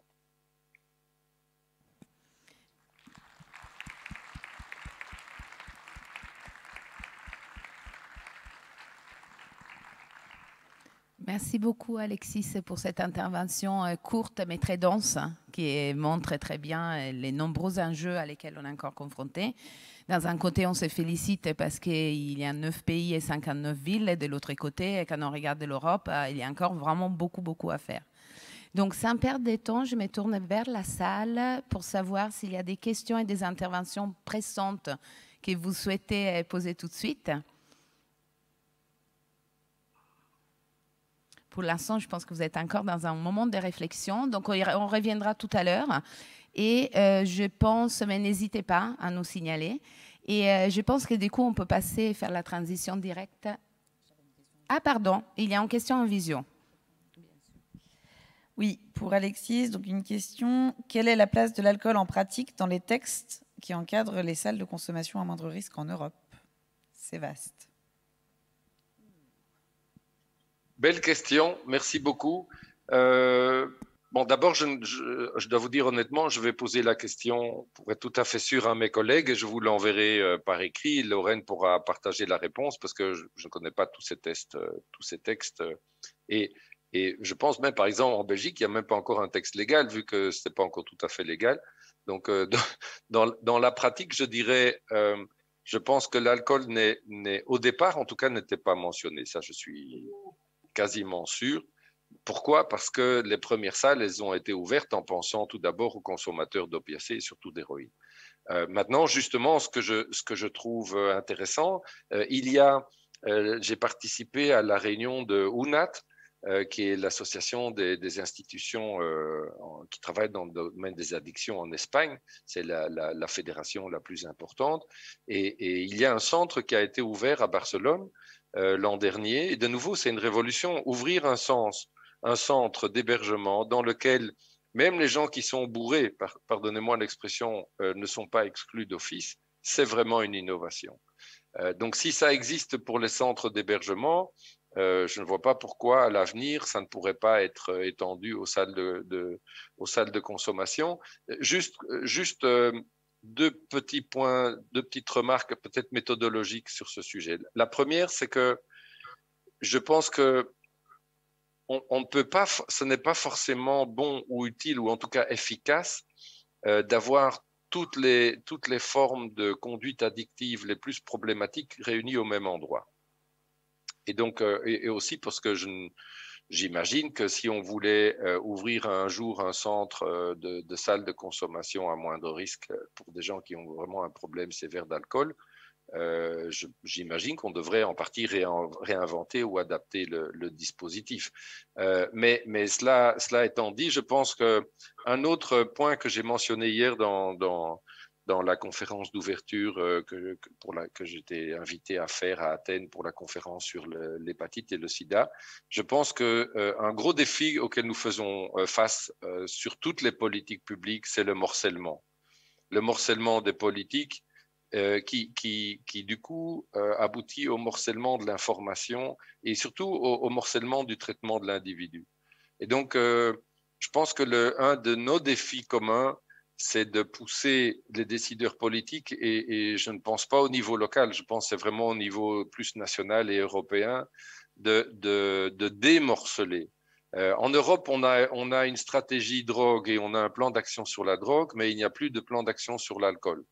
Merci beaucoup, Alexis, pour cette intervention courte mais très dense qui montre très bien les nombreux enjeux à lesquels on est encore confronté. Dans un côté, on se félicite parce qu'il y a 9 pays et 59 villes. Et de l'autre côté, quand on regarde l'Europe, il y a encore vraiment beaucoup à faire. Donc, sans perdre de temps, je me tourne vers la salle pour savoir s'il y a des questions et des interventions pressantes que vous souhaitez poser tout de suite. Pour l'instant, je pense que vous êtes encore dans un moment de réflexion. Donc, on reviendra tout à l'heure. Et je pense, mais n'hésitez pas à nous signaler. Et je pense que du coup, on peut passer et faire la transition directe. Ah, pardon, il y a une question en vision. Oui, pour Alexis, donc une question. Quelle est la place de l'alcool en pratique dans les textes qui encadrent les salles de consommation à moindre risque en Europe? C'est vaste. Belle question, merci beaucoup. Bon, d'abord, je dois vous dire honnêtement, je vais poser la question pour être tout à fait sûr à mes collègues et je vous l'enverrai par écrit. Lorraine pourra partager la réponse parce que je ne connais pas tous ces textes. Et je pense même, par exemple, en Belgique, il n'y a même pas encore un texte légal vu que ce n'est pas encore tout à fait légal. Donc, dans la pratique, je dirais, je pense que l'alcool au départ, en tout cas, n'était pas mentionné. Ça, je suis quasiment sûr. Pourquoi? Parce que les premières salles, elles ont été ouvertes en pensant tout d'abord aux consommateurs d'opiacés et surtout d'héroïne. Maintenant, justement, ce que je trouve intéressant, j'ai participé à la réunion de UNAT, qui est l'association des institutions qui travaillent dans le domaine des addictions en Espagne. C'est la fédération la plus importante. Et il y a un centre qui a été ouvert à Barcelone l'an dernier. Et de nouveau, c'est une révolution. Ouvrir un centre d'hébergement dans lequel même les gens qui sont bourrés, pardonnez-moi l'expression, ne sont pas exclus d'office, c'est vraiment une innovation. Donc, si ça existe pour les centres d'hébergement, je ne vois pas pourquoi, à l'avenir, ça ne pourrait pas être étendu aux salles de consommation. Juste deux petits points, deux petites remarques peut-être méthodologiques sur ce sujet. La première, c'est que je pense que on ne peut pas, ce n'est pas forcément bon ou utile ou en tout cas efficace d'avoir toutes les formes de conduite addictive les plus problématiques réunies au même endroit. Et donc, et aussi parce que je J'imagine que si on voulait ouvrir un jour un centre de salle de consommation à moindre risque pour des gens qui ont vraiment un problème sévère d'alcool, j'imagine qu'on devrait en partie réinventer ou adapter le dispositif. Mais cela étant dit, je pense qu'un autre point que j'ai mentionné hier dans la conférence d'ouverture que j'étais invité à faire à Athènes pour la conférence sur l'hépatite et le sida, je pense qu'un gros défi auquel nous faisons face sur toutes les politiques publiques, c'est le morcellement. Le morcellement des politiques qui du coup aboutit au morcellement de l'information et surtout au morcellement du traitement de l'individu. Et donc, je pense que un de nos défis communs, c'est de pousser les décideurs politiques, et je ne pense pas au niveau local, je pense que c'est vraiment au niveau plus national et européen, de démorceler. En Europe, on a une stratégie drogue et on a un plan d'action sur la drogue, mais il n'y a plus de plan d'action sur l'alcool.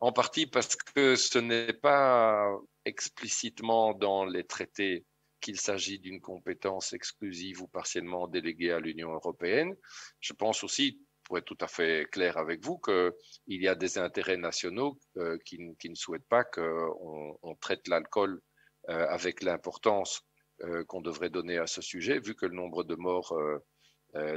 En partie parce que ce n'est pas explicitement dans les traités qu'il s'agit d'une compétence exclusive ou partiellement déléguée à l'Union européenne. Je pense aussi, pour être tout à fait clair avec vous, qu'il y a des intérêts nationaux qui ne souhaitent pas qu'on traite l'alcool avec l'importance qu'on devrait donner à ce sujet, vu que le nombre de morts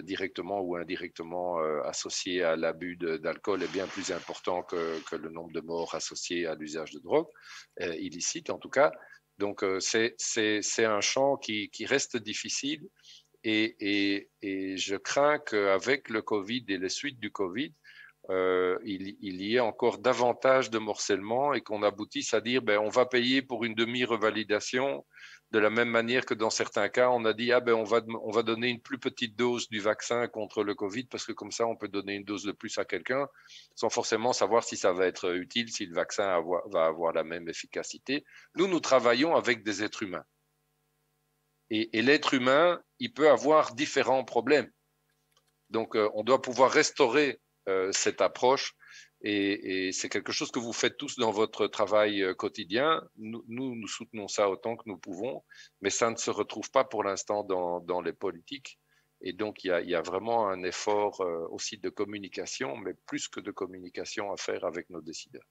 directement ou indirectement associés à l'abus d'alcool est bien plus important que le nombre de morts associés à l'usage de drogue, illicite en tout cas. Donc c'est un champ qui reste difficile et je crains qu'avec le Covid et les suites du Covid, il y ait encore davantage de morcellement et qu'on aboutisse à dire on va payer pour une demi-revalidation, de la même manière que dans certains cas, on a dit on va donner une plus petite dose du vaccin contre le Covid parce que comme ça, on peut donner une dose de plus à quelqu'un sans forcément savoir si ça va être utile, si le vaccin va avoir la même efficacité. Nous travaillons avec des êtres humains. Et l'être humain, il peut avoir différents problèmes. Donc, on doit pouvoir restaurer cette approche et c'est quelque chose que vous faites tous dans votre travail quotidien. Nous soutenons ça autant que nous pouvons, mais ça ne se retrouve pas pour l'instant dans les politiques. Et donc, il y a vraiment un effort aussi de communication, mais plus que de communication à faire avec nos décideurs.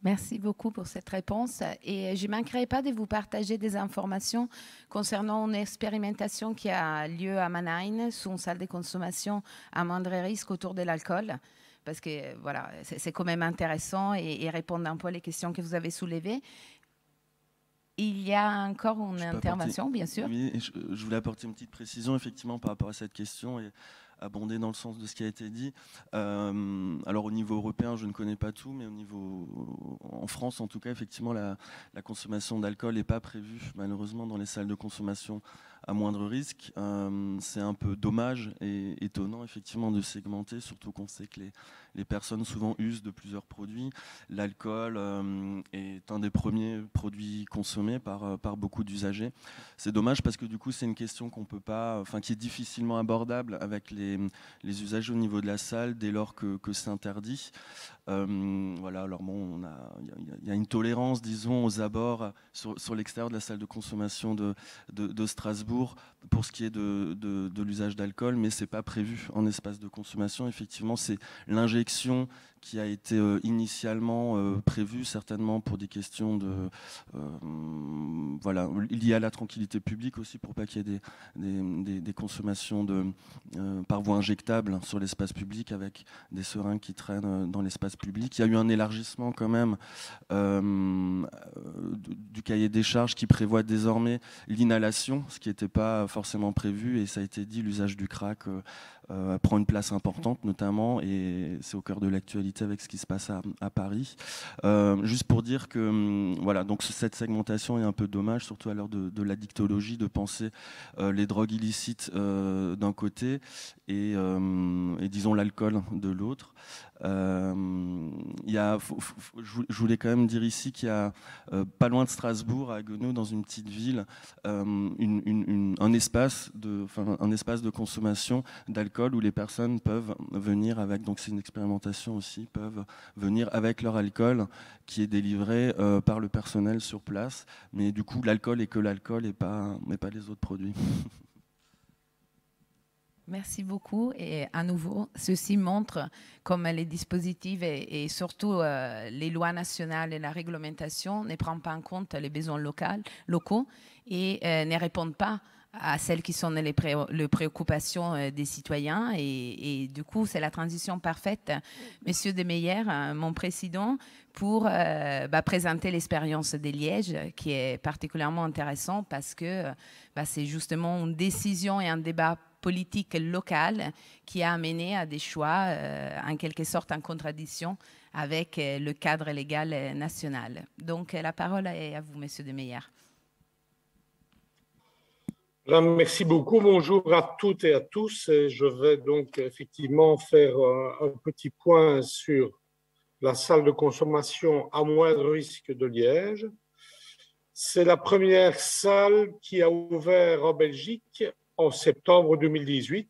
Merci beaucoup pour cette réponse. Et je ne manquerai pas de vous partager des informations concernant une expérimentation qui a lieu à Mannheim sous une salle de consommation à moindre risque autour de l'alcool. Parce que voilà, c'est quand même intéressant et répondre un peu aux questions que vous avez soulevées. Il y a encore une intervention, bien sûr. Oui, je voulais apporter une petite précision effectivement par rapport à cette question et abonder dans le sens de ce qui a été dit. Alors au niveau européen, je ne connais pas tout, mais en France en tout cas, effectivement, la consommation d'alcool n'est pas prévue malheureusement dans les salles de consommation à moindre risque. C'est un peu dommage et étonnant effectivement de segmenter, surtout qu'on sait que les personnes souvent usent de plusieurs produits. L'alcool est un des premiers produits consommés par beaucoup d'usagers. C'est dommage parce que du coup c'est une question qu'on peut pas, qui est difficilement abordable avec les usagers au niveau de la salle dès lors que c'est interdit. Voilà, alors bon, il y a une tolérance, disons, aux abords sur l'extérieur de la salle de consommation de Strasbourg pour ce qui est de l'usage d'alcool, mais c'est pas prévu en espace de consommation. Effectivement, c'est l'injection qui a été initialement prévue, certainement pour des questions liées à la tranquillité publique aussi, pour pas qu'il y ait des consommations par voie injectable sur l'espace public avec des seringues qui traînent dans l'espace public. Il y a eu un élargissement quand même du cahier des charges qui prévoit désormais l'inhalation, ce qui n'était pas forcément prévu, et ça a été dit, l'usage du crack prend une place importante notamment, et c'est au cœur de l'actualité avec ce qui se passe à Paris. Juste pour dire que voilà, donc cette segmentation est un peu dommage, surtout à l'heure de l'addictologie, de penser les drogues illicites d'un côté et disons l'alcool de l'autre. je voulais quand même dire ici qu'il y a pas loin de Strasbourg, à Haguenau, dans une petite ville, un espace de consommation d'alcool où les personnes peuvent venir avec, donc c'est une expérimentation aussi, peuvent venir avec leur alcool qui est délivré par le personnel sur place, mais du coup l'alcool est que l'alcool et pas les autres produits. Merci beaucoup. Et à nouveau, ceci montre comme les dispositifs et surtout les lois nationales et la réglementation ne prennent pas en compte les besoins locaux et ne répondent pas à celles qui sont les préoccupations des citoyens. Et du coup, c'est la transition parfaite, Monsieur De Meyer, mon président, pour présenter l'expérience de Liège, qui est particulièrement intéressant parce que c'est justement une décision et un débat politique locale qui a amené à des choix en quelque sorte en contradiction avec le cadre légal national. Donc la parole est à vous, Monsieur De Meyer. Merci beaucoup. Bonjour à toutes et à tous. Et je vais donc effectivement faire un petit point sur la salle de consommation à moindre risque de Liège. C'est la première salle qui a ouvert en Belgique en septembre 2018.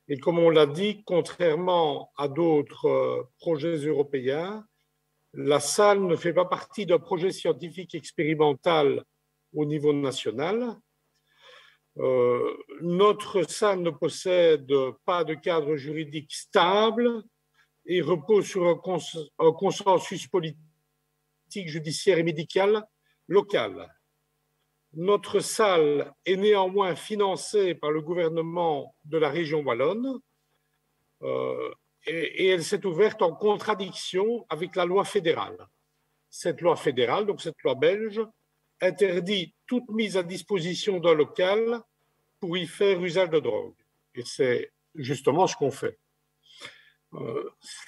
Et comme on l'a dit, contrairement à d'autres projets européens, la salle ne fait pas partie d'un projet scientifique expérimental au niveau national. Notre salle ne possède pas de cadre juridique stable et repose sur un consensus politique, judiciaire et médical local. Notre salle est néanmoins financée par le gouvernement de la région wallonne et elle s'est ouverte en contradiction avec la loi fédérale. Cette loi fédérale, donc cette loi belge, interdit toute mise à disposition d'un local pour y faire usage de drogue. Et c'est justement ce qu'on fait.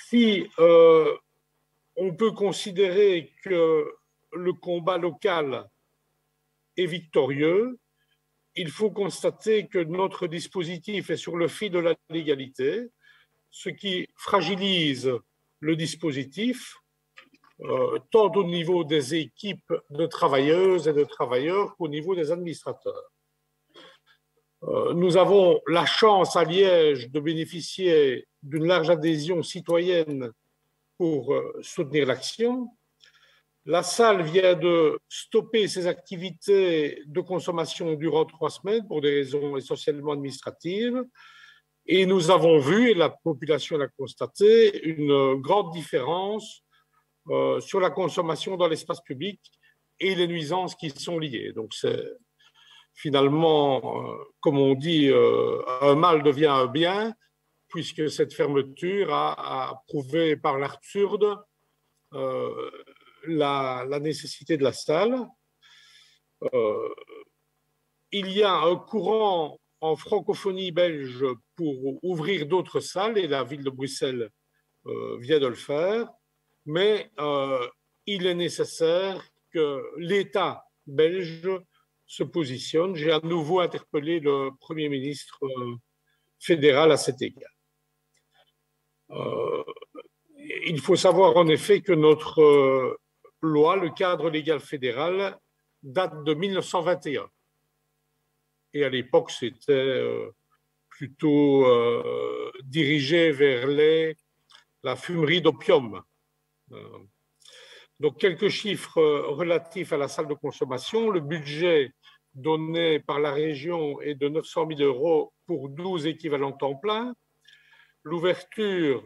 Si on peut considérer que le combat local est victorieux, il faut constater que notre dispositif est sur le fil de la légalité, ce qui fragilise le dispositif, tant au niveau des équipes de travailleuses et de travailleurs qu'au niveau des administrateurs. Nous avons la chance à Liège de bénéficier d'une large adhésion citoyenne pour soutenir l'action. La salle vient de stopper ses activités de consommation durant 3 semaines pour des raisons essentiellement administratives. Et nous avons vu, et la population l'a constaté, une grande différence sur la consommation dans l'espace public et les nuisances qui y sont liées. Donc c'est finalement, comme on dit, un mal devient un bien, puisque cette fermeture a prouvé par l'absurde la nécessité de la salle. Il y a un courant en francophonie belge pour ouvrir d'autres salles, et la ville de Bruxelles vient de le faire, mais il est nécessaire que l'État belge se positionne. J'ai à nouveau interpellé le Premier ministre fédéral à cet égard. Il faut savoir en effet que notre loi, le cadre légal fédéral, date de 1921. Et à l'époque, c'était plutôt dirigé vers la fumerie d'opium. Donc, quelques chiffres relatifs à la salle de consommation. Le budget donné par la région est de 900 000 € pour 12 équivalents temps plein. L'ouverture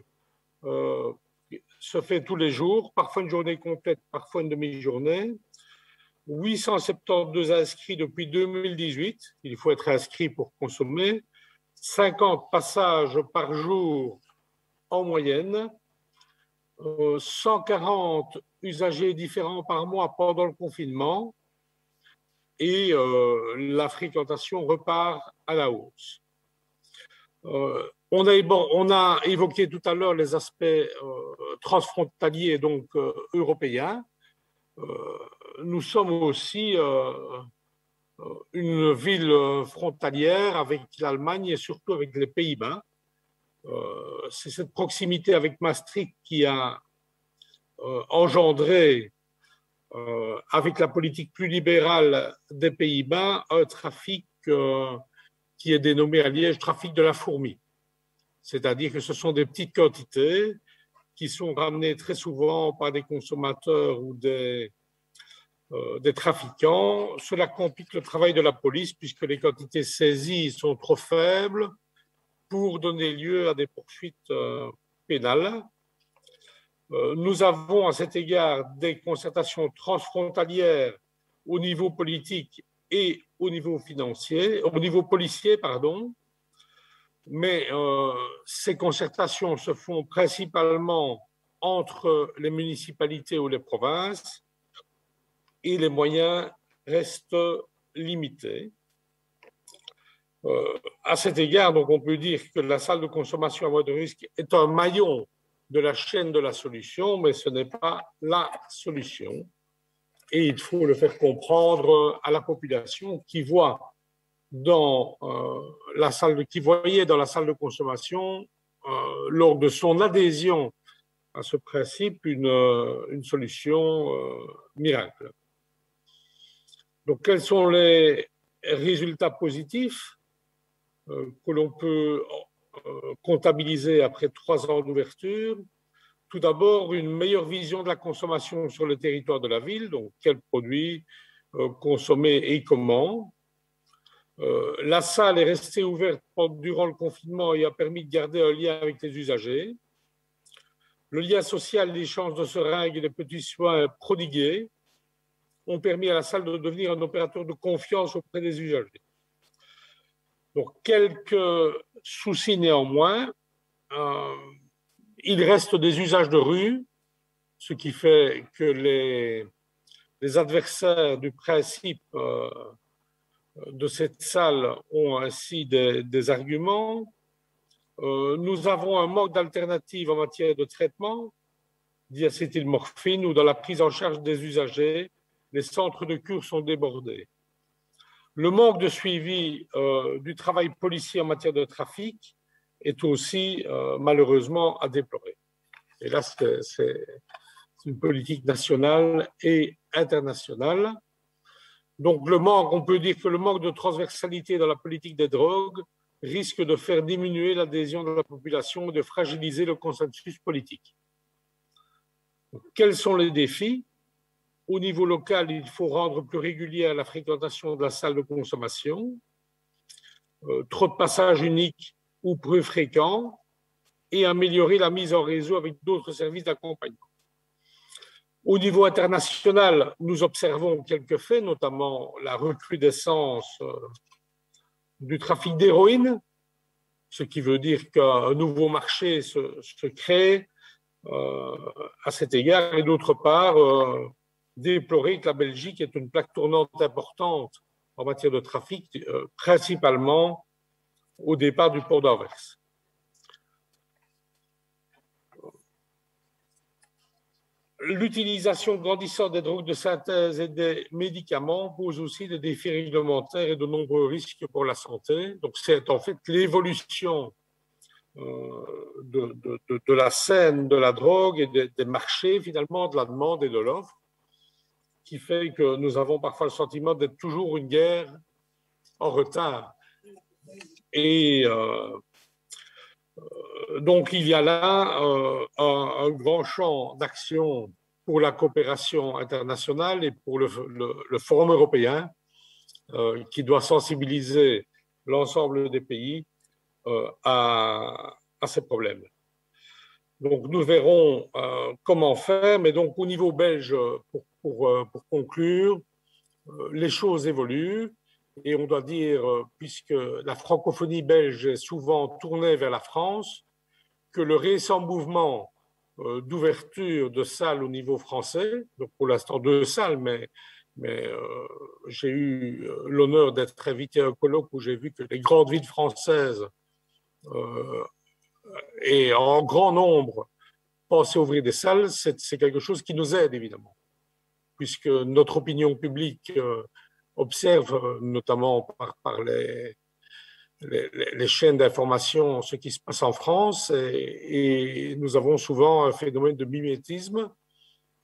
se fait tous les jours, parfois une journée complète, parfois une demi-journée. 872 inscrits depuis 2018, il faut être inscrit pour consommer. 50 passages par jour en moyenne. 140 usagers différents par mois pendant le confinement. Et la fréquentation repart à la hausse. On a évoqué tout à l'heure les aspects transfrontaliers, donc européens. Nous sommes aussi une ville frontalière avec l'Allemagne et surtout avec les Pays-Bas. C'est cette proximité avec Maastricht qui a engendré, avec la politique plus libérale des Pays-Bas, un trafic qui est dénommé à Liège trafic de la fourmi. C'est-à-dire que ce sont des petites quantités qui sont ramenées très souvent par des consommateurs ou des trafiquants. Cela complique le travail de la police puisque les quantités saisies sont trop faibles pour donner lieu à des poursuites pénales. Nous avons à cet égard des concertations transfrontalières au niveau politique et au niveau financier, au niveau policier, pardon. Mais ces concertations se font principalement entre les municipalités ou les provinces et les moyens restent limités. À cet égard, donc, on peut dire que la salle de consommation à moindre risque est un maillon de la chaîne de la solution, mais ce n'est pas la solution. Et il faut le faire comprendre à la population qui voit dans qui voyait dans la salle de consommation, lors de son adhésion à ce principe, une solution miracle. Donc, quels sont les résultats positifs que l'on peut comptabiliser après 3 ans d'ouverture? Tout d'abord, une meilleure vision de la consommation sur le territoire de la ville, donc quels produits consommer et comment. La salle est restée ouverte durant le confinement et a permis de garder un lien avec les usagers. Le lien social, l'échange de seringues et les petits soins prodigués ont permis à la salle de devenir un opérateur de confiance auprès des usagers. Donc, quelques soucis néanmoins. Il reste des usages de rue, ce qui fait que les adversaires du principe de cette salle ont ainsi des arguments. Nous avons un manque d'alternatives en matière de traitement d'acétylmorphine ou dans la prise en charge des usagers. Les centres de cure sont débordés. Le manque de suivi du travail policier en matière de trafic est aussi malheureusement à déplorer. Et là, c'est une politique nationale et internationale. Donc, on peut dire que le manque de transversalité dans la politique des drogues risque de faire diminuer l'adhésion de la population et de fragiliser le consensus politique. Donc, quels sont les défis? Au niveau local, il faut rendre plus régulière la fréquentation de la salle de consommation, trop de passages uniques ou peu fréquents, et améliorer la mise en réseau avec d'autres services d'accompagnement. Au niveau international, nous observons quelques faits, notamment la recrudescence du trafic d'héroïne, ce qui veut dire qu'un nouveau marché se crée à cet égard, et d'autre part, déplorer que la Belgique est une plaque tournante importante en matière de trafic, principalement au départ du port d'Anvers. L'utilisation grandissante des drogues de synthèse et des médicaments pose aussi des défis réglementaires et de nombreux risques pour la santé. Donc, c'est en fait l'évolution de la scène de la drogue et des marchés, finalement, de la demande et de l'offre, qui fait que nous avons parfois le sentiment d'être toujours une guerre en retard. Et donc, il y a là un grand champ d'action pour la coopération internationale et pour le Forum européen qui doit sensibiliser l'ensemble des pays à ces problèmes. Donc, nous verrons comment faire, mais donc au niveau belge, pour conclure, les choses évoluent. Et on doit dire, puisque la francophonie belge est souvent tournée vers la France, que le récent mouvement d'ouverture de salles au niveau français, donc pour l'instant 2 salles, mais j'ai eu l'honneur d'être invité à un colloque où j'ai vu que les grandes villes françaises et en grand nombre pensaient ouvrir des salles, c'est quelque chose qui nous aide évidemment, puisque notre opinion publique observe, notamment par les chaînes d'information, ce qui se passe en France, et nous avons souvent un phénomène de mimétisme,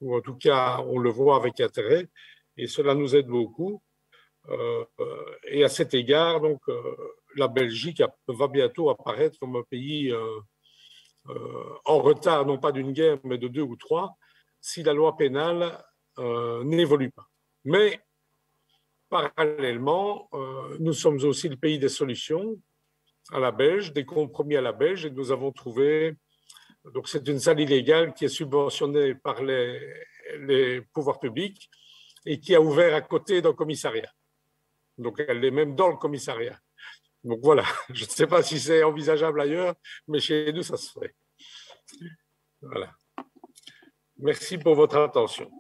ou en tout cas, on le voit avec intérêt, et cela nous aide beaucoup. Et à cet égard, donc, la Belgique va bientôt apparaître comme un pays en retard, non pas d'une guerre, mais de 2 ou 3, si la loi pénale n'évolue pas. Mais parallèlement, nous sommes aussi le pays des solutions à la Belge, des compromis à la Belge, et nous avons trouvé, donc c'est une salle illégale qui est subventionnée par les pouvoirs publics et qui a ouvert à côté d'un commissariat. Donc elle est même dans le commissariat. Donc voilà, je ne sais pas si c'est envisageable ailleurs, mais chez nous, ça se fait. Voilà. Merci pour votre attention.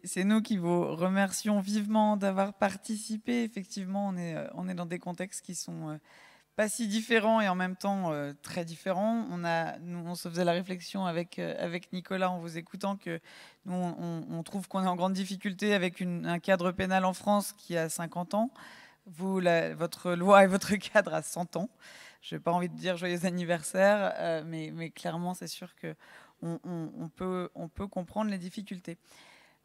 C'est nous qui vous remercions vivement d'avoir participé. Effectivement, on est dans des contextes qui sont pas si différents et en même temps très différents. On se faisait la réflexion avec Nicolas en vous écoutant que nous, on trouve qu'on est en grande difficulté avec un cadre pénal en France qui a 50 ans. Vous, votre loi et votre cadre a 100 ans. Je n'ai pas envie de dire joyeux anniversaire, mais clairement, c'est sûr qu'on peut comprendre les difficultés.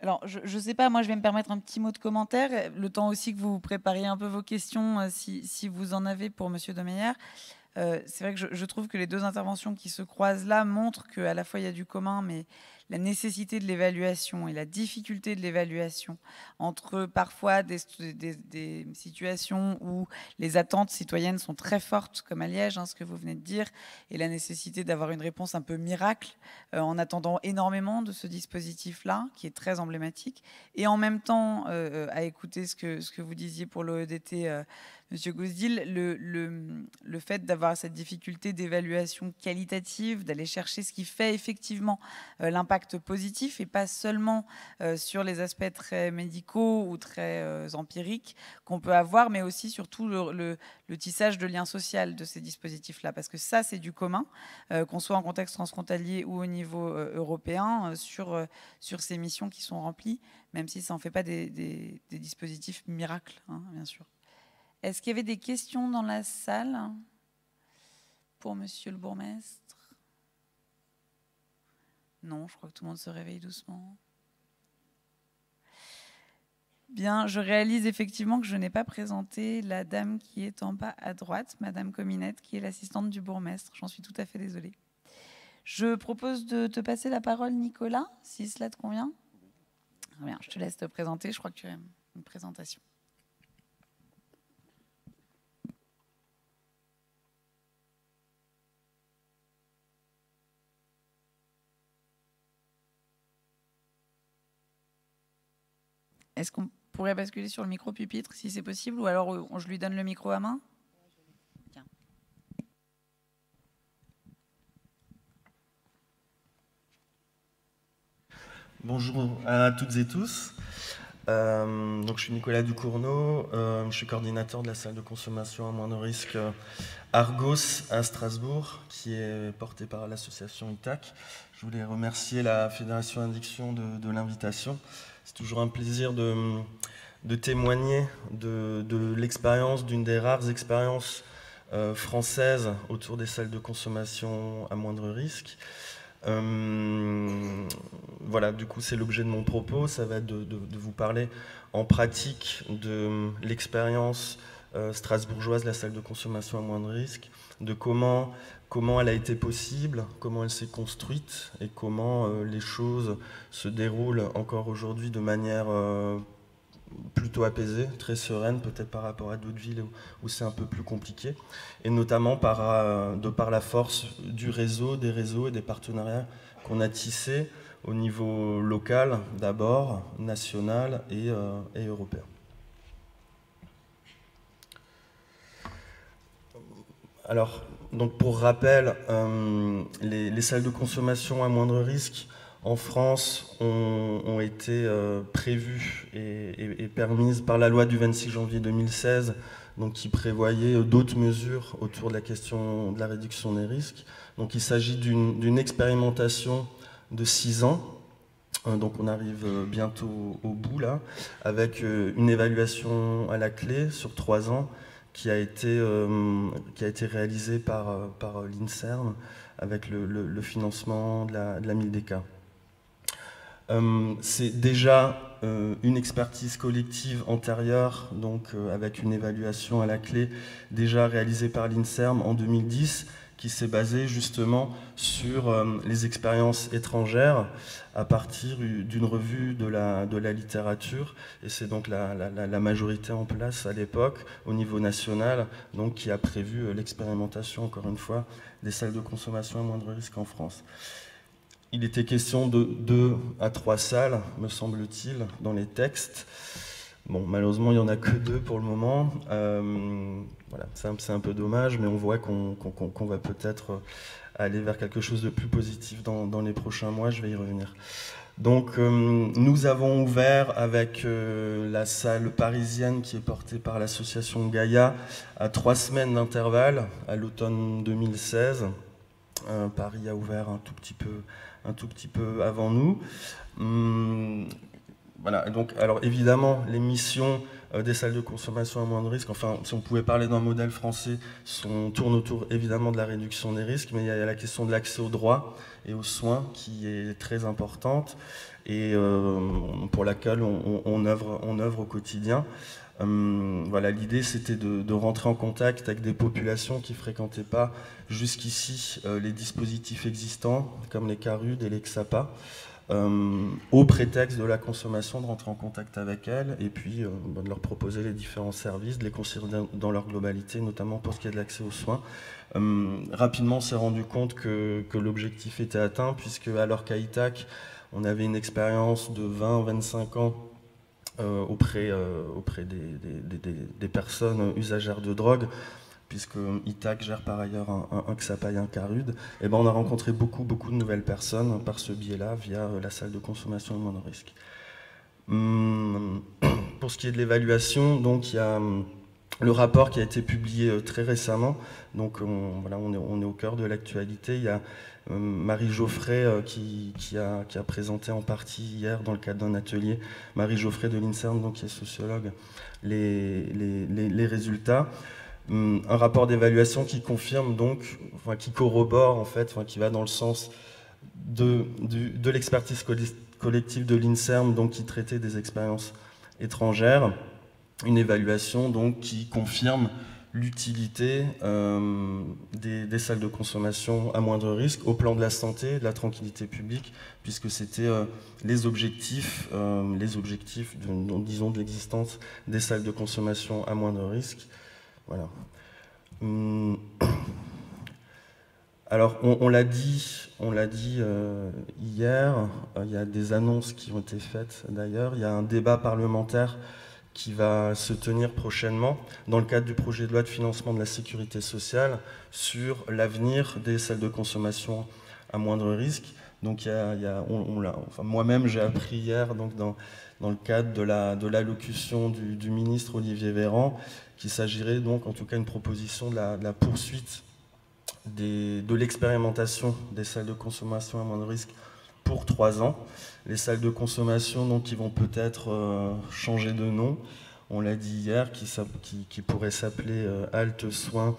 Alors, je ne sais pas, moi je vais me permettre un petit mot de commentaire, le temps aussi que vous prépariez un peu vos questions, si vous en avez pour Monsieur Demeyer. C'est vrai que je trouve que les deux interventions qui se croisent là montrent qu'à la fois il y a du commun, mais la nécessité de l'évaluation et la difficulté de l'évaluation entre parfois des situations où les attentes citoyennes sont très fortes, comme à Liège, ce que vous venez de dire, et la nécessité d'avoir une réponse un peu miracle en attendant énormément de ce dispositif-là, qui est très emblématique, et en même temps, à écouter ce que vous disiez pour l'OEDT, Monsieur Gouzdil, le fait d'avoir cette difficulté d'évaluation qualitative, d'aller chercher ce qui fait effectivement l'impact positif et pas seulement sur les aspects très médicaux ou très empiriques qu'on peut avoir, mais aussi surtout le tissage de liens sociaux de ces dispositifs-là. Parce que ça, c'est du commun, qu'on soit en contexte transfrontalier ou au niveau européen, sur ces missions qui sont remplies, même si ça n'en fait pas des dispositifs miracles, bien sûr. Est-ce qu'il y avait des questions dans la salle pour Monsieur le bourgmestre? Non, je crois que tout le monde se réveille doucement. Bien, je réalise effectivement que je n'ai pas présenté la dame qui est en bas à droite, Madame Cominette, qui est l'assistante du bourgmestre. J'en suis tout à fait désolée. Je propose de te passer la parole, Nicolas, si cela te convient. Bien, je te laisse te présenter. Je crois que tu as une présentation. Est-ce qu'on pourrait basculer sur le micro-pupitre, si c'est possible, ou alors je lui donne le micro à main? Tiens. Bonjour à toutes et tous. Donc, je suis Nicolas Ducournau, je suis coordinateur de la salle de consommation à moindre risque Argos à Strasbourg, qui est portée par l'association ITAC. Je voulais remercier la Fédération Addiction de l'invitation. C'est toujours un plaisir de témoigner de l'expérience, d'une des rares expériences françaises autour des salles de consommation à moindre risque. Voilà, du coup, c'est l'objet de mon propos. Ça va être de vous parler en pratique de l'expérience strasbourgeoise de la salle de consommation à moindre risque, de comment elle a été possible, comment elle s'est construite et comment les choses se déroulent encore aujourd'hui de manière plutôt apaisée, très sereine, peut-être par rapport à d'autres villes où c'est un peu plus compliqué, et notamment de par la force du réseau, des réseaux et des partenariats qu'on a tissés au niveau local d'abord, national et européen. Alors, donc pour rappel, les salles de consommation à moindre risque en France ont été prévues et permises par la loi du 26 janvier 2016, donc qui prévoyait d'autres mesures autour de la question de la réduction des risques. Donc il s'agit d'une expérimentation de 6 ans. Donc on arrive bientôt au bout là, avec une évaluation à la clé sur 3 ans qui a été réalisée par l'INSERM avec le financement de la MILDECA. C'est déjà une expertise collective antérieure, donc avec une évaluation à la clé déjà réalisée par l'INSERM en 2010, qui s'est basée justement sur les expériences étrangères à partir d'une revue de la littérature. Et c'est donc la majorité en place à l'époque, au niveau national, donc, qui a prévu l'expérimentation, encore une fois, des salles de consommation à moindre risque en France. Il était question de 2 à 3 salles, me semble-t-il, dans les textes. Bon, malheureusement, il n'y en a que 2 pour le moment. Voilà, c'est un peu dommage, mais on voit qu'on va peut-être aller vers quelque chose de plus positif dans les prochains mois. Je vais y revenir. Donc, nous avons ouvert avec la salle parisienne qui est portée par l'association Gaïa à 3 semaines d'intervalle, à l'automne 2016. Paris a ouvert un tout petit peu avant nous. Voilà, donc, alors évidemment, les missions des salles de consommation à moindre risque, enfin, si on pouvait parler d'un modèle français, tournent autour évidemment de la réduction des risques, mais il y a la question de l'accès aux droits et aux soins qui est très importante et pour laquelle on œuvre au quotidien. Voilà, l'idée c'était de rentrer en contact avec des populations qui ne fréquentaient pas jusqu'ici les dispositifs existants, comme les CARUD et les XAPA, au prétexte de la consommation, de rentrer en contact avec elles, et puis de leur proposer les différents services, de les considérer dans leur globalité, notamment pour ce qui est de l'accès aux soins. Rapidement, on s'est rendu compte que l'objectif était atteint, puisque alors qu'à Itac, on avait une expérience de 20-25 ans auprès des personnes usagères de drogue, puisque Itac gère par ailleurs un XAPA et un CARUD, et ben on a rencontré beaucoup de nouvelles personnes par ce biais-là, via la salle de consommation à moindre risque. Pour ce qui est de l'évaluation, donc il y a le rapport qui a été publié très récemment, donc voilà, on est au cœur de l'actualité. Il y a Marie Geoffrey qui a présenté en partie hier dans le cadre d'un atelier, Marie Geoffrey de l'INSERM, donc qui est sociologue, les résultats. Un rapport d'évaluation qui confirme donc, enfin, qui corrobore en fait, enfin, qui va dans le sens de l'expertise collective de l'INSERM, donc qui traitait des expériences étrangères, une évaluation donc qui confirme l'utilité des salles de consommation à moindre risque au plan de la santé, de la tranquillité publique, puisque c'était les objectifs disons, de l'existence des salles de consommation à moindre risque. Voilà. Alors, on l'a dit hier, il y a des annonces qui ont été faites d'ailleurs, il y a un débat parlementaire qui va se tenir prochainement dans le cadre du projet de loi de financement de la sécurité sociale sur l'avenir des salles de consommation à moindre risque. Donc, enfin, moi-même, j'ai appris hier, donc, dans le cadre de l'allocution du ministre Olivier Véran, qu'il s'agirait donc, en tout cas, une proposition de la poursuite de l'expérimentation des salles de consommation à moindre risque pour 3 ans. Les salles de consommation donc, qui vont peut-être changer de nom, on l'a dit hier, qui pourraient s'appeler Halte Soins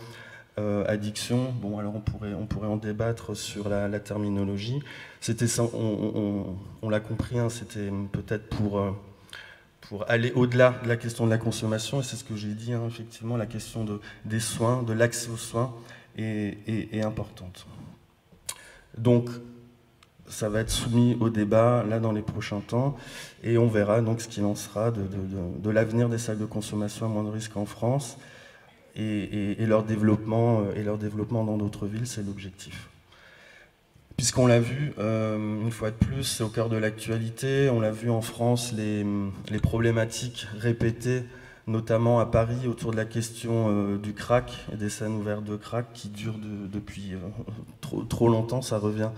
Addiction. Bon, alors on pourrait en débattre sur la terminologie. C'était ça, on l'a compris, hein, c'était peut-être pour aller au-delà de la question de la consommation, et c'est ce que j'ai dit, hein, effectivement, la question des soins, de l'accès aux soins est importante. Donc, ça va être soumis au débat, là, dans les prochains temps, et on verra donc ce qu'il en sera de l'avenir des salles de consommation à moindre risque en France, et leur développement dans d'autres villes, c'est l'objectif. Puisqu'on l'a vu, une fois de plus, c'est au cœur de l'actualité. On l'a vu en France, les problématiques répétées, notamment à Paris, autour de la question du crack et des scènes ouvertes de crack qui durent depuis trop longtemps. Ça revient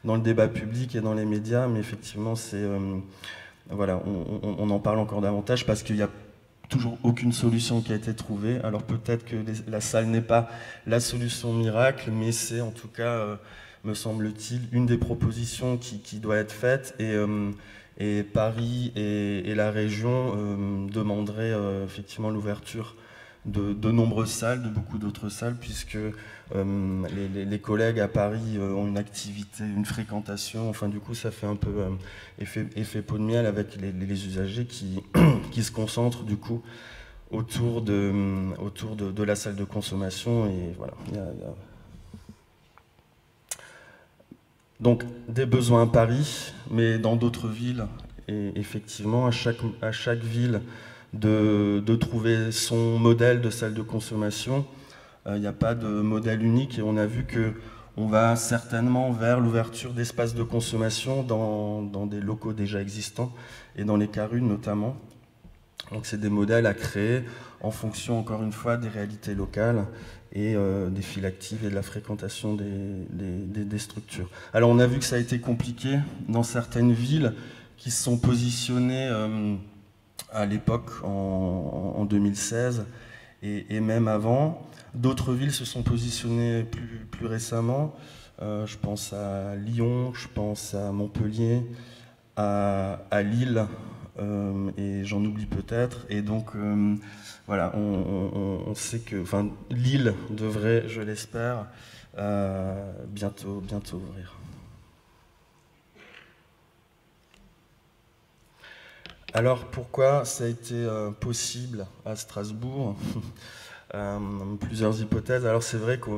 dans le débat public et dans les médias, mais effectivement, voilà, on en parle encore davantage parce qu'il n'y a toujours aucune solution qui a été trouvée. Alors peut-être que la salle n'est pas la solution miracle, mais c'est en tout cas... me semble-t-il, une des propositions qui doit être faite, et Paris et la région demanderaient effectivement l'ouverture de nombreuses salles, de beaucoup d'autres salles, puisque les collègues à Paris ont une activité, une fréquentation, enfin du coup ça fait un peu effet pot de miel avec les usagers qui, qui se concentrent du coup autour de la salle de consommation. Et voilà, donc des besoins à Paris, mais dans d'autres villes, et effectivement à chaque ville de trouver son modèle de salle de consommation. Il n'y a pas de modèle unique, et on a vu qu'on va certainement vers l'ouverture d'espaces de consommation dans des locaux déjà existants, et dans les carunes notamment. Donc c'est des modèles à créer en fonction, encore une fois, des réalités locales et des files actives et de la fréquentation des structures. Alors on a vu que ça a été compliqué dans certaines villes qui se sont positionnées à l'époque, en 2016, et même avant. D'autres villes se sont positionnées plus récemment. Je pense à Lyon, je pense à Montpellier, à Lille, et j'en oublie peut-être. Et donc, voilà, on sait que Lille devrait, je l'espère, bientôt ouvrir. Alors, pourquoi ça a été possible à Strasbourg? Plusieurs hypothèses. Alors c'est vrai que,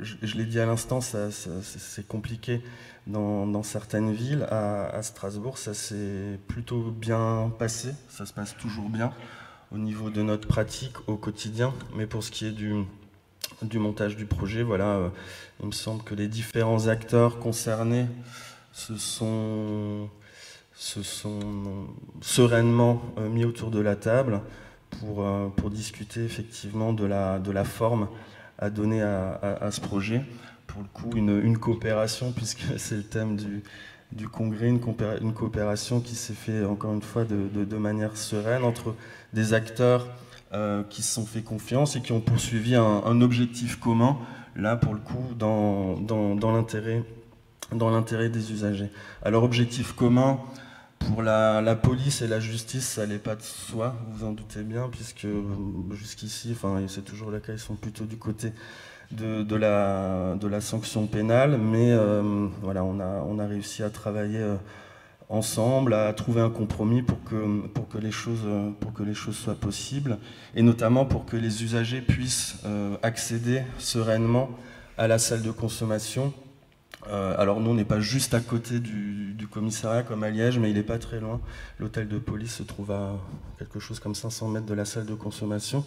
je l'ai dit à l'instant, c'est compliqué dans certaines villes. À Strasbourg, ça s'est plutôt bien passé, ça se passe toujours bien au niveau de notre pratique au quotidien. Mais pour ce qui est du montage du projet, voilà, il me semble que les différents acteurs concernés se sont sereinement mis autour de la table pour discuter effectivement de la forme à donner à ce projet. Pour le coup, une coopération, puisque c'est le thème du congrès, une coopération qui s'est fait encore une fois de manière sereine entre des acteurs qui se sont fait confiance et qui ont poursuivi un objectif commun, là pour le coup dans l'intérêt des usagers. Alors objectif commun, pour la police et la justice, ça n'allait pas de soi, vous en doutez bien, puisque jusqu'ici, c'est toujours le cas, ils sont plutôt du côté de la sanction pénale, mais voilà, on a réussi à travailler ensemble, à trouver un compromis pour que les choses soient possibles, et notamment pour que les usagers puissent accéder sereinement à la salle de consommation. Alors nous, on n'est pas juste à côté du commissariat comme à Liège, mais il n'est pas très loin. L'hôtel de police se trouve à quelque chose comme 500 mètres de la salle de consommation.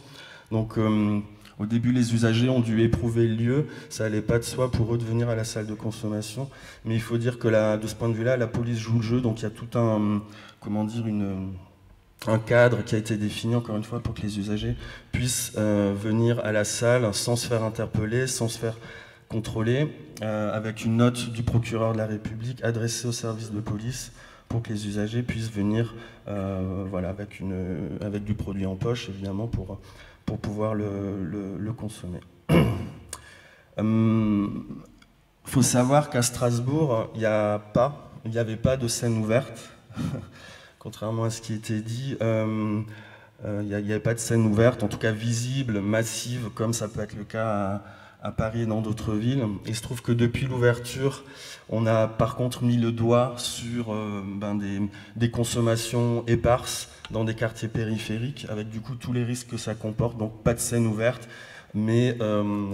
Donc au début, les usagers ont dû éprouver le lieu. Ça n'allait pas de soi pour eux de venir à la salle de consommation. Mais il faut dire que de ce point de vue-là, la police joue le jeu. Donc il y a tout un cadre qui a été défini, encore une fois, pour que les usagers puissent venir à la salle sans se faire interpeller, sans se faire contrôler, avec une note du procureur de la République adressée au service de police pour que les usagers puissent venir voilà, avec du produit en poche, évidemment, pour pouvoir le consommer. Faut savoir qu'à Strasbourg, il n'y avait pas de scène ouverte, contrairement à ce qui était dit. Il n'y avait pas de scène ouverte, en tout cas visible, massive, comme ça peut être le cas à Paris et dans d'autres villes. Il se trouve que depuis l'ouverture, on a par contre mis le doigt sur des consommations éparses dans des quartiers périphériques, avec du coup tous les risques que ça comporte, donc pas de scène ouverte, mais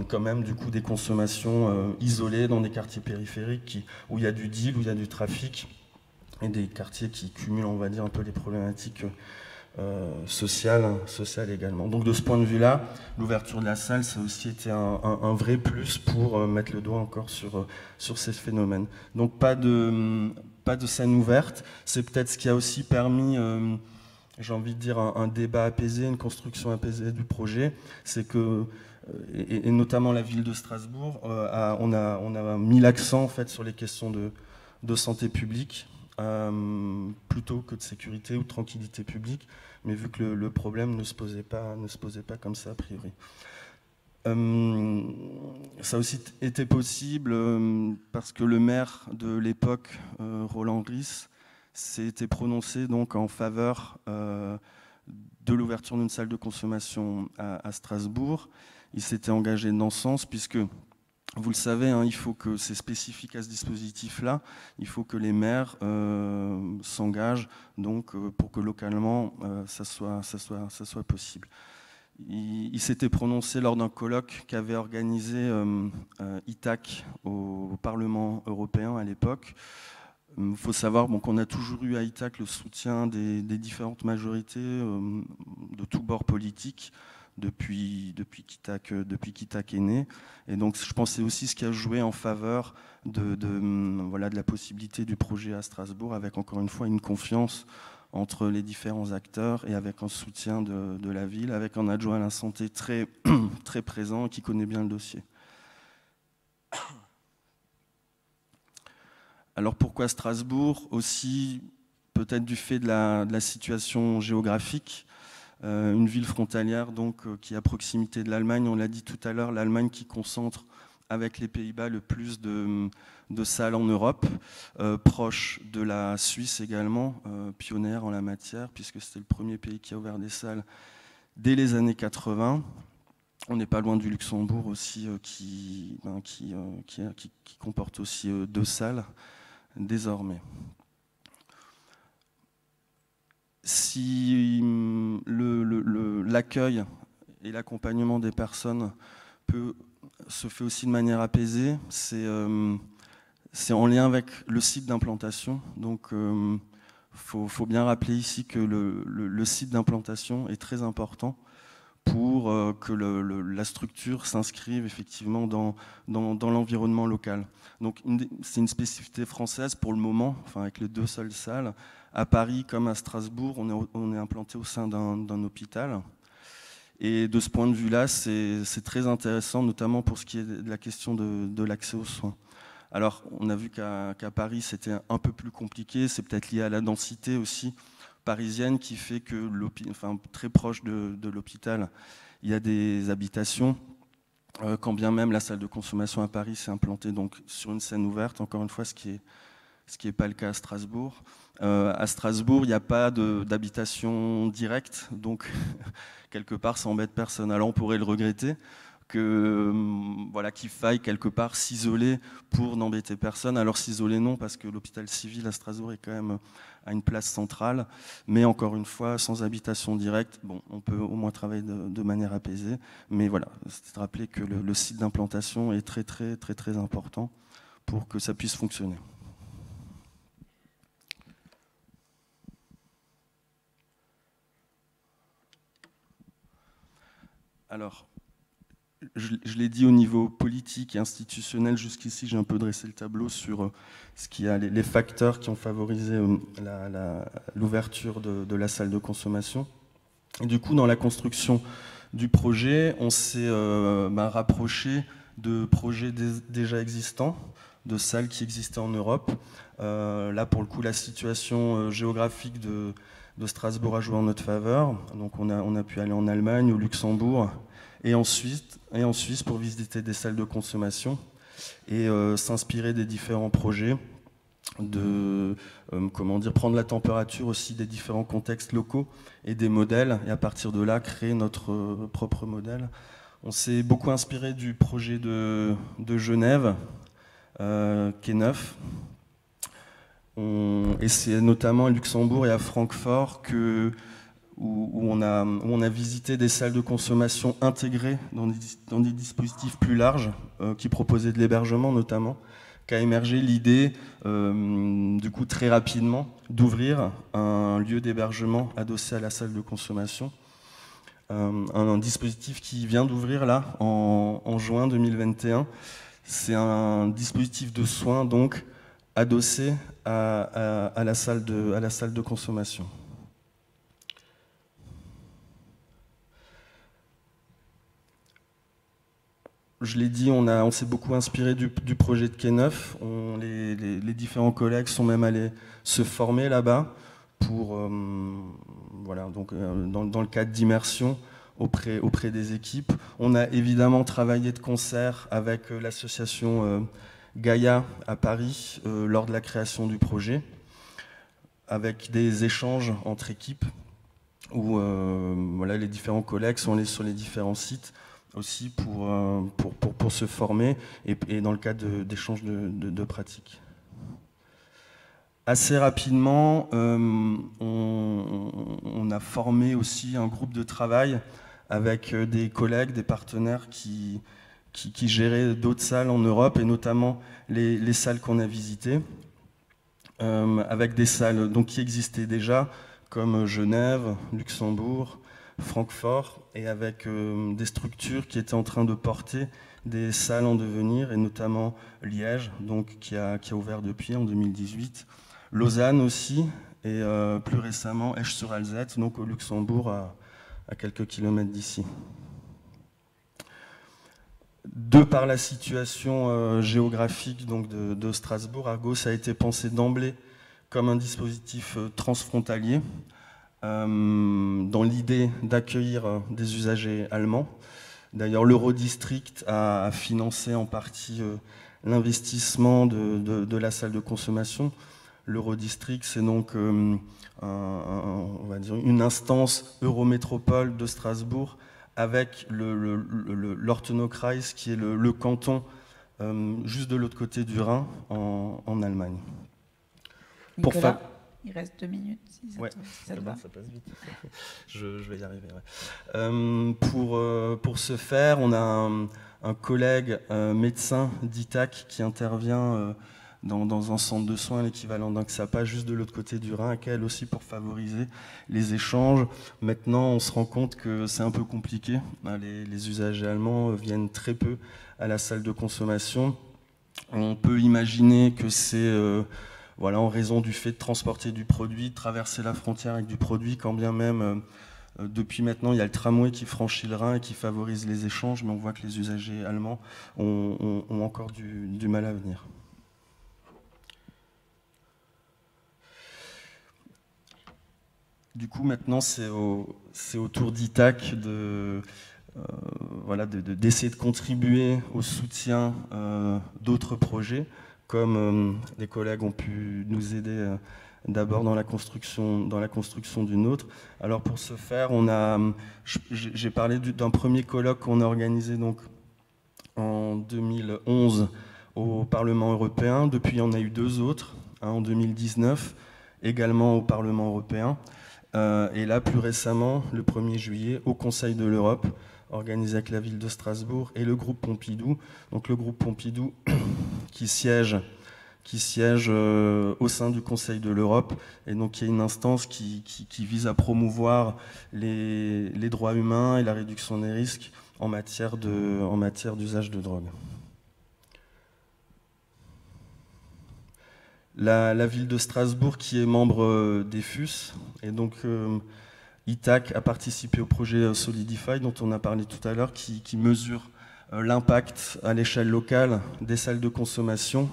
quand même du coup des consommations isolées dans des quartiers périphériques où il y a du deal, où il y a du trafic, et des quartiers qui cumulent, on va dire, un peu les problématiques sociales également. Donc de ce point de vue-là, l'ouverture de la salle, ça a aussi été un vrai plus pour mettre le doigt encore sur ces phénomènes. Donc pas de scène ouverte, c'est peut-être ce qui a aussi permis, j'ai envie de dire, un débat apaisé, une construction apaisée du projet, c'est que, et notamment la ville de Strasbourg, on a mis l'accent en fait sur les questions de santé publique, plutôt que de sécurité ou de tranquillité publique, mais vu que le problème ne se posait pas comme ça a priori. Ça a aussi été possible parce que le maire de l'époque, Roland Ries, s'était prononcé donc en faveur de l'ouverture d'une salle de consommation à Strasbourg. Il s'était engagé dans ce sens puisque, vous le savez, hein, il faut que c'est spécifique à ce dispositif-là, il faut que les maires s'engagent donc, pour que localement ça soit possible. Il s'était prononcé lors d'un colloque qu'avait organisé ITAC au Parlement européen à l'époque. Il faut savoir qu'on a toujours eu à ITAC le soutien des différentes majorités de tous bords politiques depuis qu'ITAC est né. Et donc je pense que c'est aussi ce qui a joué en faveur de la possibilité du projet à Strasbourg, avec encore une fois une confiance entre les différents acteurs et avec un soutien de la ville, avec un adjoint à la santé très, très présent qui connaît bien le dossier. Alors pourquoi Strasbourg? Aussi peut-être du fait de la situation géographique, une ville frontalière donc, qui est à proximité de l'Allemagne, on l'a dit tout à l'heure, l'Allemagne qui concentre avec les Pays-Bas le plus de salles en Europe, proche de la Suisse également, pionnière en la matière, puisque c'était le premier pays qui a ouvert des salles dès les années 80. On n'est pas loin du Luxembourg aussi, qui comporte aussi 2 salles désormais. Si l'accueil et l'accompagnement des personnes se fait aussi de manière apaisée, c'est en lien avec le site d'implantation. Donc, faut bien rappeler ici que le site d'implantation est très important pour que la structure s'inscrive effectivement dans l'environnement local. Donc, c'est une spécificité française pour le moment, enfin, avec les 2 seules salles. À Paris comme à Strasbourg, on est implanté au sein d'un hôpital. Et de ce point de vue-là, c'est très intéressant, notamment pour ce qui est de la question de l'accès aux soins. Alors, on a vu qu'à Paris, c'était un peu plus compliqué. C'est peut-être lié à la densité aussi parisienne qui fait que, très proche de l'hôpital, il y a des habitations. Quand bien même la salle de consommation à Paris s'est implantée donc, sur une scène ouverte, encore une fois, ce qui n'est pas le cas à Strasbourg. À Strasbourg, il n'y a pas d'habitation directe, donc quelque part, ça embête personne. Alors on pourrait le regretter, qu'il faille quelque part s'isoler pour n'embêter personne. Alors s'isoler non, parce que l'hôpital civil à Strasbourg est quand même à une place centrale, mais encore une fois, sans habitation directe, bon, on peut au moins travailler de manière apaisée. Mais voilà, c'est de rappeler que le site d'implantation est très, très, très, très important pour que ça puisse fonctionner. Alors, je l'ai dit au niveau politique et institutionnel, jusqu'ici j'ai un peu dressé le tableau sur les facteurs qui ont favorisé l'ouverture de la salle de consommation. Et du coup, dans la construction du projet, on s'est rapproché de projets déjà existants, de salles qui existaient en Europe. Là, pour le coup, la situation géographique de Strasbourg a joué en notre faveur. Donc on a pu aller en Allemagne, au Luxembourg et en Suisse pour visiter des salles de consommation et s'inspirer des différents projets, prendre la température aussi des différents contextes locaux et des modèles, et à partir de là créer notre propre modèle. On s'est beaucoup inspiré du projet de Genève, qui est neuf. Et c'est notamment à Luxembourg et à Francfort où on a visité des salles de consommation intégrées dans des dispositifs plus larges qui proposaient de l'hébergement notamment, qu'a émergé l'idée, du coup très rapidement, d'ouvrir un lieu d'hébergement adossé à la salle de consommation. Un dispositif qui vient d'ouvrir là en juin 2021. C'est un dispositif de soins donc adossé à la salle de consommation. Je l'ai dit, on s'est beaucoup inspiré du projet de Quai Neuf. Les différents collègues sont même allés se former là-bas pour, dans le cadre d'immersion auprès des équipes. On a évidemment travaillé de concert avec l'association Gaïa à Paris lors de la création du projet, avec des échanges entre équipes. où voilà, les différents collègues sont allés sur les différents sites aussi pour se former et dans le cadre d'échanges de pratiques. Assez rapidement, on a formé aussi un groupe de travail avec des collègues, des partenaires qui géraient d'autres salles en Europe, et notamment les salles qu'on a visitées, avec des salles donc, qui existaient déjà, comme Genève, Luxembourg, Francfort, et avec des structures qui étaient en train de porter des salles en devenir, et notamment Liège, donc, qui a ouvert depuis en 2018, Lausanne aussi, et plus récemment Esch-sur-Alzette, donc au Luxembourg, à quelques kilomètres d'ici. De par la situation géographique donc, de Strasbourg, Argos a été pensé d'emblée comme un dispositif transfrontalier, dans l'idée d'accueillir des usagers allemands. D'ailleurs, l'Eurodistrict a financé en partie l'investissement de la salle de consommation. L'Eurodistrict, c'est donc on va dire une instance Eurométropole de Strasbourg avec l'Ortenau-Kreis, qui est le canton juste de l'autre côté du Rhin, en Allemagne. Nicolas, il reste 2 minutes, si ça, ouais. Ça te va. Ça passe vite. je vais y arriver. Ouais. Pour ce faire, on a un collègue médecin d'ITAC qui intervient dans un centre de soins, l'équivalent d'un XAPA, juste de l'autre côté du Rhin, avec elle aussi pour favoriser les échanges. Maintenant, on se rend compte que c'est un peu compliqué. Les usagers allemands viennent très peu à la salle de consommation. On peut imaginer que c'est voilà, en raison du fait de transporter du produit, de traverser la frontière avec du produit, quand bien même depuis maintenant il y a le tramway qui franchit le Rhin et qui favorise les échanges, mais on voit que les usagers allemands ont encore du mal à venir. Du coup, maintenant, c'est au tour d'ITAC d'essayer de contribuer au soutien d'autres projets, comme des collègues ont pu nous aider d'abord dans la construction d'une autre. Alors pour ce faire, j'ai parlé d'un premier colloque qu'on a organisé donc en 2011 au Parlement européen. Depuis, il y en a eu 2 autres, un en 2019, également au Parlement européen. Et là, plus récemment, le 1er juillet, au Conseil de l'Europe, organisé avec la ville de Strasbourg et le groupe Pompidou. Donc le groupe Pompidou qui siège au sein du Conseil de l'Europe, et donc il y a une instance qui vise à promouvoir les droits humains et la réduction des risques en matière d'usage de drogue. La ville de Strasbourg qui est membre d'EFUS, et donc ITAC a participé au projet Solidify dont on a parlé tout à l'heure, qui mesure l'impact à l'échelle locale des salles de consommation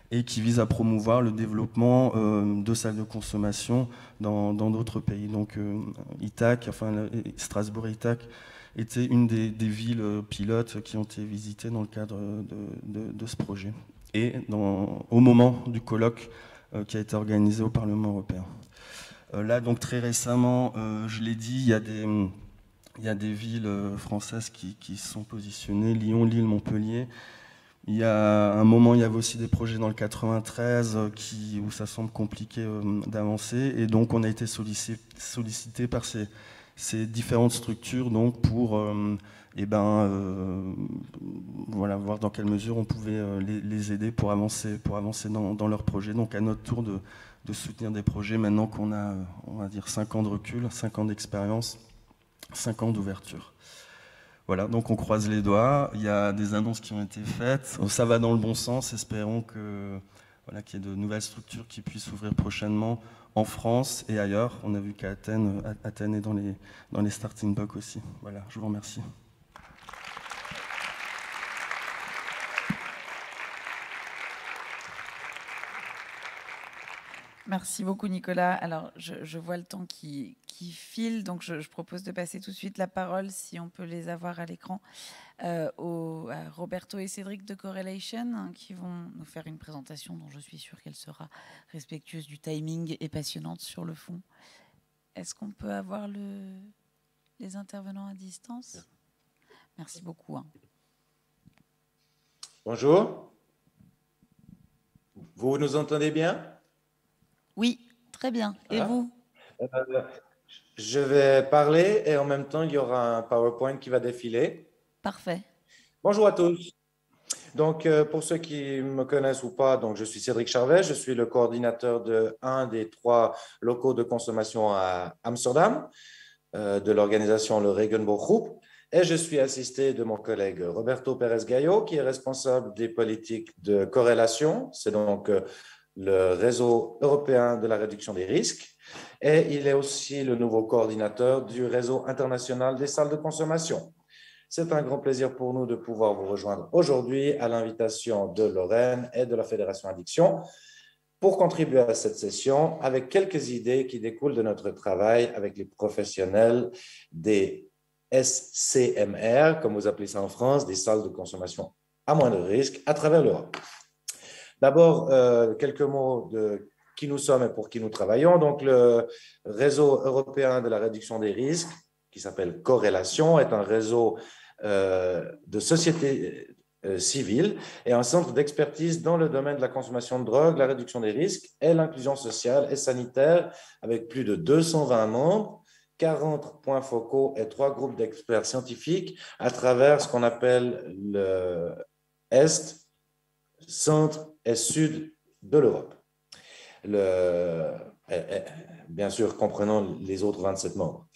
et qui vise à promouvoir le développement de salles de consommation dans d'autres pays. Donc ITAC, enfin Strasbourg et ITAC était une des villes pilotes qui ont été visitées dans le cadre de ce projet. Et au moment du colloque qui a été organisé au Parlement européen. Là, donc très récemment, je l'ai dit, il y a des villes françaises qui sont positionnées, Lyon, Lille, Montpellier. Il y a un moment, il y avait aussi des projets dans le 93 où ça semble compliqué d'avancer. Et donc, on a été sollicité par ces différentes structures donc, pour voilà, voir dans quelle mesure on pouvait les aider pour avancer dans leurs projets. Donc à notre tour de soutenir des projets maintenant qu'on a, on va dire, 5 ans de recul, 5 ans d'expérience, 5 ans d'ouverture. Voilà, donc on croise les doigts, il y a des annonces qui ont été faites, ça va dans le bon sens, espérons voilà, qu'il y ait de nouvelles structures qui puissent ouvrir prochainement en France et ailleurs. On a vu qu'à Athènes est dans les starting blocks aussi. Voilà, je vous remercie. Merci beaucoup Nicolas. Alors je vois le temps qui file, donc je propose de passer tout de suite la parole, si on peut les avoir à l'écran, à Roberto et Cédric de Correlation, qui vont nous faire une présentation dont je suis sûre qu'elle sera respectueuse du timing et passionnante sur le fond. Est-ce qu'on peut avoir les intervenants à distance? Merci beaucoup. Bonjour. Vous nous entendez bien? Oui, très bien. Et vous? Je vais parler et en même temps, il y aura un PowerPoint qui va défiler. Parfait. Bonjour à tous. Donc, pour ceux qui me connaissent ou pas, donc je suis Cédric Charvet, je suis le coordinateur de un des 3 locaux de consommation à Amsterdam, de l'organisation Le Regenboog Groep. Et je suis assisté de mon collègue Roberto Pérez Gallo, qui est responsable des politiques de corrélation. C'est donc le réseau européen de la réduction des risques. Et il est aussi le nouveau coordinateur du réseau international des salles de consommation. C'est un grand plaisir pour nous de pouvoir vous rejoindre aujourd'hui à l'invitation de Lorraine et de la Fédération Addiction pour contribuer à cette session avec quelques idées qui découlent de notre travail avec les professionnels des SCMR, comme vous appelez ça en France, des salles de consommation à moindre risque à travers l'Europe. D'abord, quelques mots de qui nous sommes et pour qui nous travaillons. Donc, le réseau européen de la réduction des risques, qui s'appelle Corrélation, est un réseau de sociétés civiles et un centre d'expertise dans le domaine de la consommation de drogue, la réduction des risques et l'inclusion sociale et sanitaire, avec plus de 220 membres, 40 points focaux et 3 groupes d'experts scientifiques à travers ce qu'on appelle le Est, Centre et Sud de l'Europe. Bien sûr, comprenant les autres 27 membres.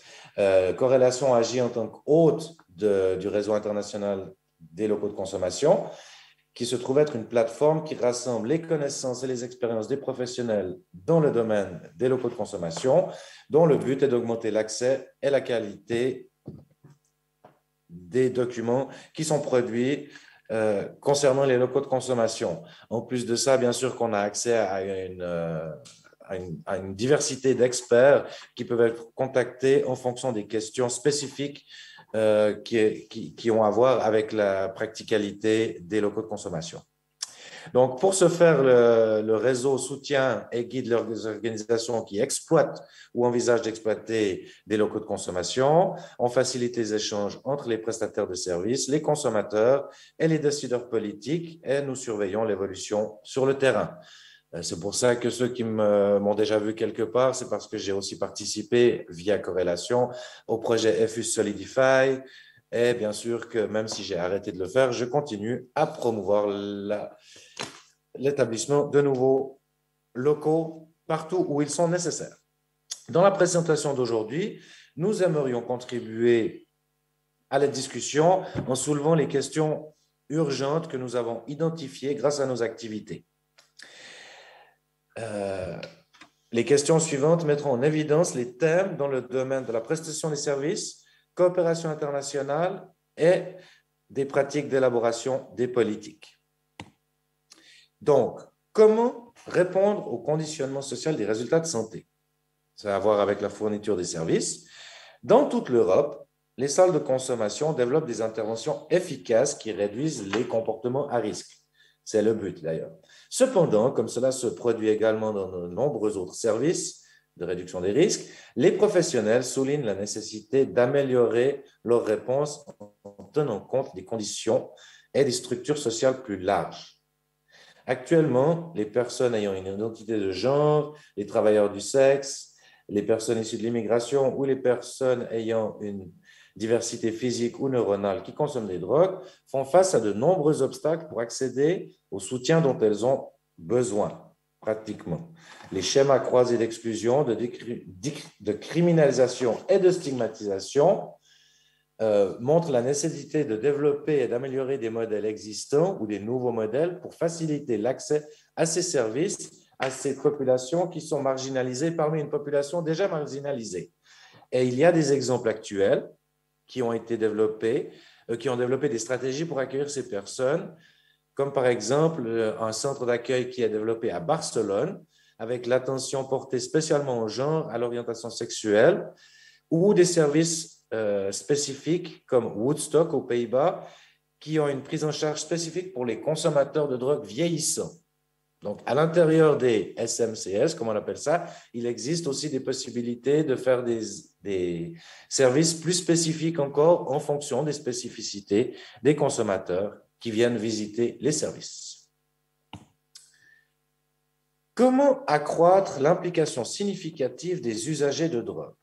Corrélation agit en tant qu'hôte du réseau international des locaux de consommation, qui se trouve être une plateforme qui rassemble les connaissances et les expériences des professionnels dans le domaine des locaux de consommation, dont le but est d'augmenter l'accès et la qualité des documents qui sont produits concernant les locaux de consommation. En plus de ça, bien sûr qu'on a accès à une diversité d'experts qui peuvent être contactés en fonction des questions spécifiques qui ont à voir avec la practicalité des locaux de consommation. Donc, pour ce faire, le réseau soutient et guide les organisations qui exploitent ou envisagent d'exploiter des locaux de consommation. On facilite les échanges entre les prestataires de services, les consommateurs et les décideurs politiques, et nous surveillons l'évolution sur le terrain. C'est pour ça que ceux qui m'ont déjà vu quelque part, c'est parce que j'ai aussi participé via Corrélation au projet FUS Solidify. Et bien sûr que même si j'ai arrêté de le faire, je continue à promouvoir l'établissement de nouveaux locaux partout où ils sont nécessaires. Dans la présentation d'aujourd'hui, nous aimerions contribuer à la discussion en soulevant les questions urgentes que nous avons identifiées grâce à nos activités. Les questions suivantes mettront en évidence les thèmes dans le domaine de la prestation des services, coopération internationale et des pratiques d'élaboration des politiques. Donc, comment répondre au conditionnement social des résultats de santé? Ça a à voir avec la fourniture des services. Dans toute l'Europe, les salles de consommation développent des interventions efficaces qui réduisent les comportements à risque. C'est le but d'ailleurs. Cependant, comme cela se produit également dans de nombreux autres services de réduction des risques, les professionnels soulignent la nécessité d'améliorer leurs réponses en tenant compte des conditions et des structures sociales plus larges. Actuellement, les personnes ayant une identité de genre, les travailleurs du sexe, les personnes issues de l'immigration ou les personnes ayant une diversité physique ou neuronale qui consomment des drogues font face à de nombreux obstacles pour accéder au soutien dont elles ont besoin, pratiquement. Les schémas croisés d'exclusion, de criminalisation et de stigmatisation montrent la nécessité de développer et d'améliorer des modèles existants ou des nouveaux modèles pour faciliter l'accès à ces services à ces populations qui sont marginalisées parmi une population déjà marginalisée. Et il y a des exemples actuels qui ont été développés, qui ont développé des stratégies pour accueillir ces personnes, comme par exemple un centre d'accueil qui est développé à Barcelone, avec l'attention portée spécialement au genre, à l'orientation sexuelle, ou des services spécifiques comme Woodstock aux Pays-Bas, qui ont une prise en charge spécifique pour les consommateurs de drogue vieillissants. Donc, à l'intérieur des SMCS, comme on appelle ça, il existe aussi des possibilités de faire des services plus spécifiques encore en fonction des spécificités des consommateurs qui viennent visiter les services. Comment accroître l'implication significative des usagers de drogue?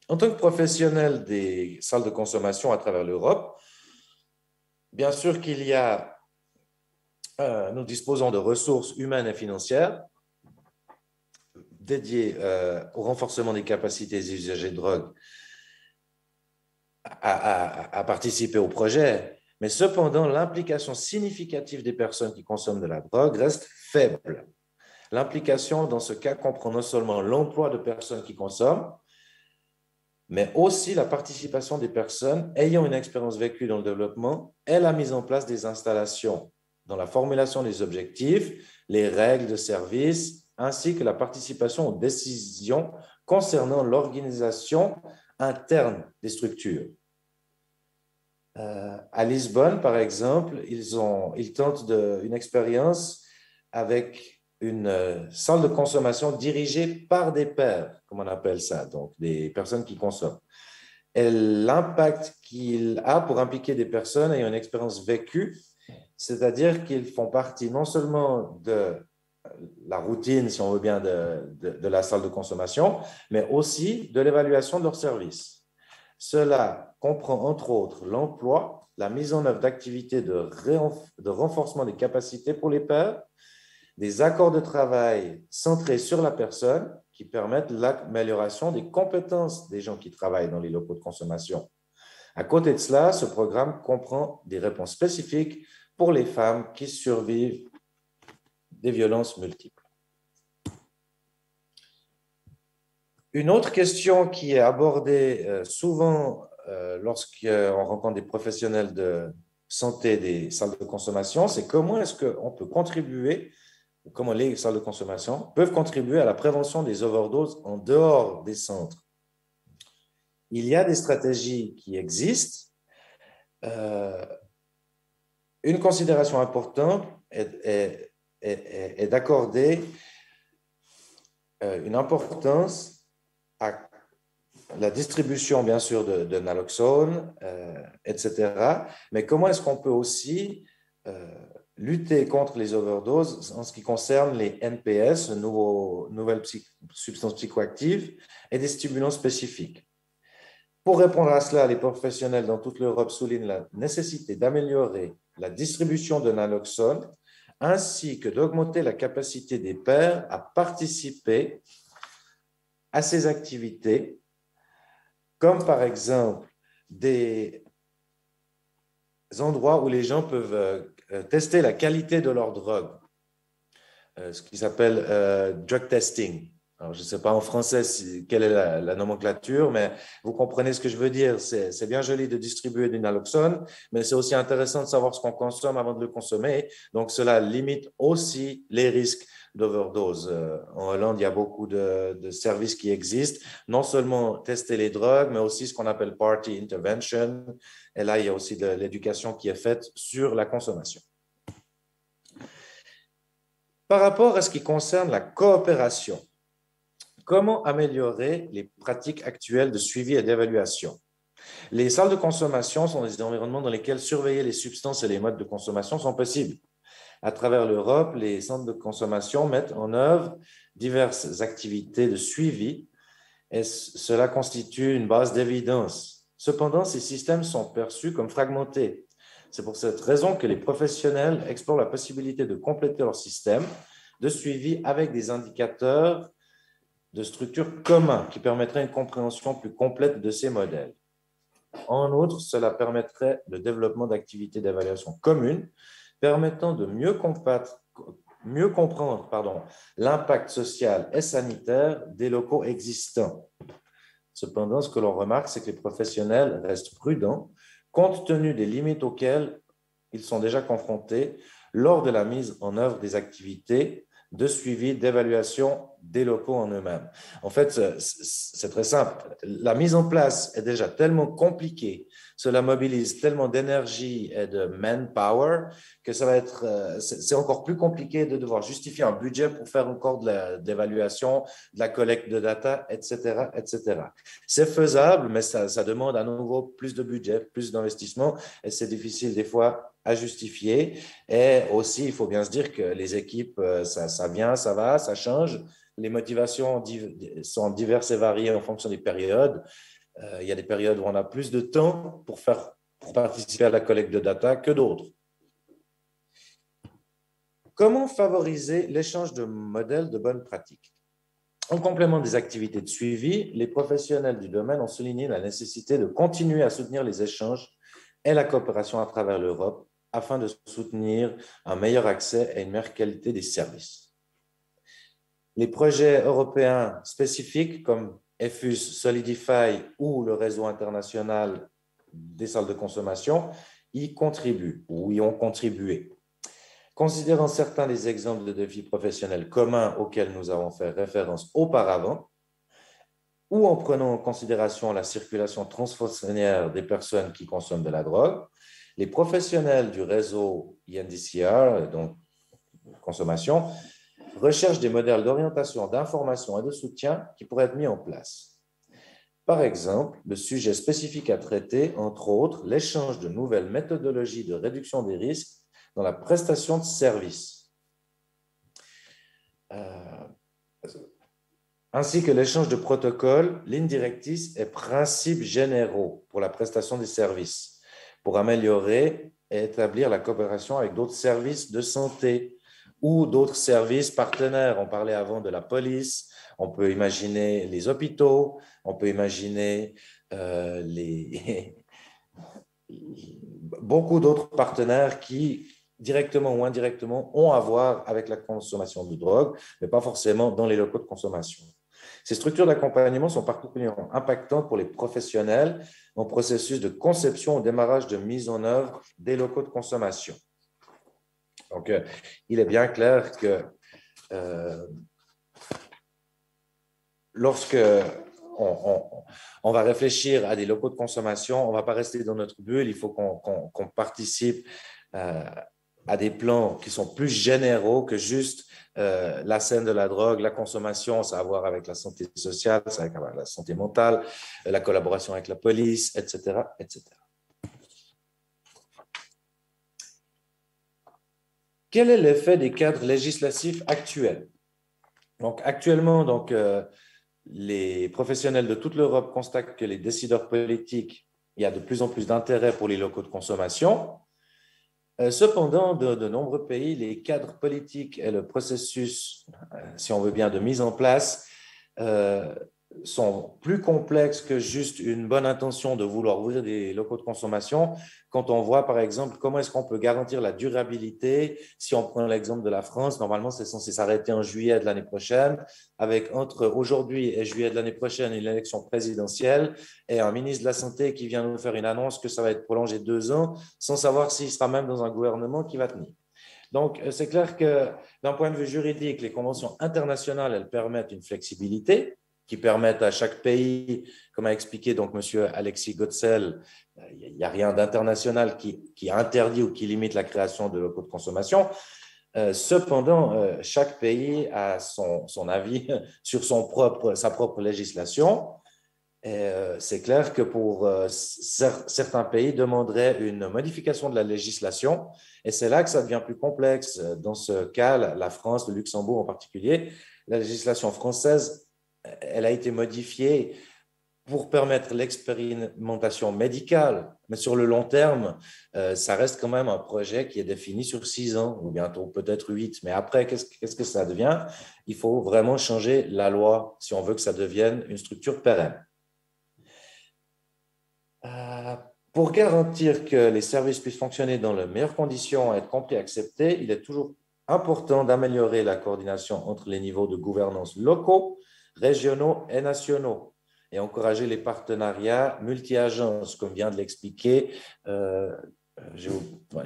En tant que professionnel des salles de consommation à travers l'Europe, bien sûr qu'il y a nous disposons de ressources humaines et financières dédiées au renforcement des capacités des usagers de drogue à participer au projet, mais cependant, l'implication significative des personnes qui consomment de la drogue reste faible. L'implication, dans ce cas, comprend non seulement l'emploi de personnes qui consomment, mais aussi la participation des personnes ayant une expérience vécue dans le développement et la mise en place des installations dans la formulation des objectifs, les règles de service, ainsi que la participation aux décisions concernant l'organisation interne des structures. À Lisbonne, par exemple, ils tentent une expérience avec une salle de consommation dirigée par des pairs, comme on appelle ça, donc des personnes qui consomment. Et l'impact qu'il a pour impliquer des personnes ayant une expérience vécue, c'est-à-dire qu'ils font partie non seulement de la routine, si on veut bien, de la salle de consommation, mais aussi de l'évaluation de leurs services. Cela comprend entre autres l'emploi, la mise en œuvre d'activités de renforcement des capacités pour les pairs, des accords de travail centrés sur la personne qui permettent l'amélioration des compétences des gens qui travaillent dans les locaux de consommation. À côté de cela, ce programme comprend des réponses spécifiques pour les femmes qui survivent des violences multiples. Une autre question qui est abordée souvent lorsqu'on rencontre des professionnels de santé des salles de consommation, c'est comment est-ce qu'on peut contribuer, comment les salles de consommation peuvent contribuer à la prévention des overdoses en dehors des centres. Il y a des stratégies qui existent. Une considération importante est d'accorder une importance à la distribution, bien sûr, de naloxone, etc. Mais comment est-ce qu'on peut aussi lutter contre les overdoses en ce qui concerne les NPS, nouvelles substances psychoactives, et des stimulants spécifiques? Pour répondre à cela, les professionnels dans toute l'Europe soulignent la nécessité d'améliorer la distribution de naloxone ainsi que d'augmenter la capacité des pairs à participer à ces activités, comme par exemple des endroits où les gens peuvent tester la qualité de leur drogue, ce qui s'appelle drug testing. Alors, je ne sais pas en français quelle est la nomenclature, mais vous comprenez ce que je veux dire. C'est bien joli de distribuer du naloxone, mais c'est aussi intéressant de savoir ce qu'on consomme avant de le consommer. Donc, cela limite aussi les risques d'overdose. En Hollande, il y a beaucoup de services qui existent. Non seulement tester les drogues, mais aussi ce qu'on appelle party intervention. Et là, il y a aussi de l'éducation qui est faite sur la consommation. Par rapport à ce qui concerne la coopération, comment améliorer les pratiques actuelles de suivi et d'évaluation? Les salles de consommation sont des environnements dans lesquels surveiller les substances et les modes de consommation sont possibles. À travers l'Europe, les centres de consommation mettent en œuvre diverses activités de suivi et cela constitue une base d'évidence. Cependant, ces systèmes sont perçus comme fragmentés. C'est pour cette raison que les professionnels explorent la possibilité de compléter leur système de suivi avec des indicateurs de structures communs qui permettraient une compréhension plus complète de ces modèles. En outre, cela permettrait le développement d'activités d'évaluation communes permettant de mieux comprendre l'impact social et sanitaire des locaux existants. Cependant, ce que l'on remarque, c'est que les professionnels restent prudents compte tenu des limites auxquelles ils sont déjà confrontés lors de la mise en œuvre des activités de suivi, d'évaluation des locaux en eux-mêmes. En fait, c'est très simple. La mise en place est déjà tellement compliquée, cela mobilise tellement d'énergie et de manpower que ça va être, c'est encore plus compliqué de devoir justifier un budget pour faire encore de l'évaluation, de la collecte de data, etc., etc. C'est faisable, mais ça demande à nouveau plus de budget, plus d'investissement, et c'est difficile des fois à justifier. Et aussi, il faut bien se dire que les équipes, ça vient, ça va, ça change. Les motivations sont diverses et variées en fonction des périodes. Il y a des périodes où on a plus de temps pour participer à la collecte de data que d'autres. Comment favoriser l'échange de modèles de bonnes pratiques? En complément des activités de suivi, les professionnels du domaine ont souligné la nécessité de continuer à soutenir les échanges et la coopération à travers l'Europe afin de soutenir un meilleur accès et une meilleure qualité des services. Les projets européens spécifiques comme EFUS, Solidify ou le réseau international des salles de consommation y contribuent ou y ont contribué. Considérant certains des exemples de défis professionnels communs auxquels nous avons fait référence auparavant, ou en prenant en considération la circulation transfrontalière des personnes qui consomment de la drogue, les professionnels du réseau INDCR, donc consommation, recherchent des modèles d'orientation, d'information et de soutien qui pourraient être mis en place. Par exemple, le sujet spécifique à traiter, entre autres, l'échange de nouvelles méthodologies de réduction des risques dans la prestation de services, ainsi que l'échange de protocoles, lignes directrices et principes généraux pour la prestation des services, pour améliorer et établir la coopération avec d'autres services de santé ou d'autres services partenaires. On parlait avant de la police, on peut imaginer les hôpitaux, on peut imaginer beaucoup d'autres partenaires qui, directement ou indirectement, ont à voir avec la consommation de drogue, mais pas forcément dans les locaux de consommation. Ces structures d'accompagnement sont particulièrement impactantes pour les professionnels en processus de conception au démarrage de mise en œuvre des locaux de consommation. Donc, il est bien clair que lorsque on va réfléchir à des locaux de consommation, on ne va pas rester dans notre bulle, il faut qu'on participe à des plans qui sont plus généraux que juste la scène de la drogue, la consommation, ça a à voir avec la santé sociale, ça a à voir avec la santé mentale, la collaboration avec la police, etc., etc. Quel est l'effet des cadres législatifs actuels? Donc, actuellement, les professionnels de toute l'Europe constatent que les décideurs politiques, il y a de plus en plus d'intérêt pour les locaux de consommation. Cependant, de nombreux pays, les cadres politiques et le processus, si on veut bien, de mise en place sont plus complexes que juste une bonne intention de vouloir ouvrir des locaux de consommation. Quand on voit, par exemple, comment est-ce qu'on peut garantir la durabilité, si on prend l'exemple de la France, normalement, c'est censé s'arrêter en juillet de l'année prochaine, avec entre aujourd'hui et juillet de l'année prochaine une élection présidentielle et un ministre de la Santé qui vient nous faire une annonce que ça va être prolongé 2 ans, sans savoir s'il sera même dans un gouvernement qui va tenir. Donc, c'est clair que d'un point de vue juridique, les conventions internationales, elles permettent une flexibilité qui permettent à chaque pays, comme a expliqué donc M. Alexis Gotzel, il n'y a rien d'international qui interdit ou qui limite la création de locaux de consommation. Cependant, chaque pays a son avis sur sa propre législation. C'est clair que pour certains pays demanderaient une modification de la législation et c'est là que ça devient plus complexe. Dans ce cas, la France, le Luxembourg en particulier, la législation française, elle a été modifiée pour permettre l'expérimentation médicale, mais sur le long terme, ça reste quand même un projet qui est défini sur 6 ans, ou bientôt peut-être 8. Mais après, qu'est-ce que ça devient? Il faut vraiment changer la loi si on veut que ça devienne une structure pérenne. Pour garantir que les services puissent fonctionner dans les meilleures conditions et être compris et acceptés, il est toujours important d'améliorer la coordination entre les niveaux de gouvernance locaux, régionaux et nationaux et encourager les partenariats multi-agences, comme vient de l'expliquer, j'ai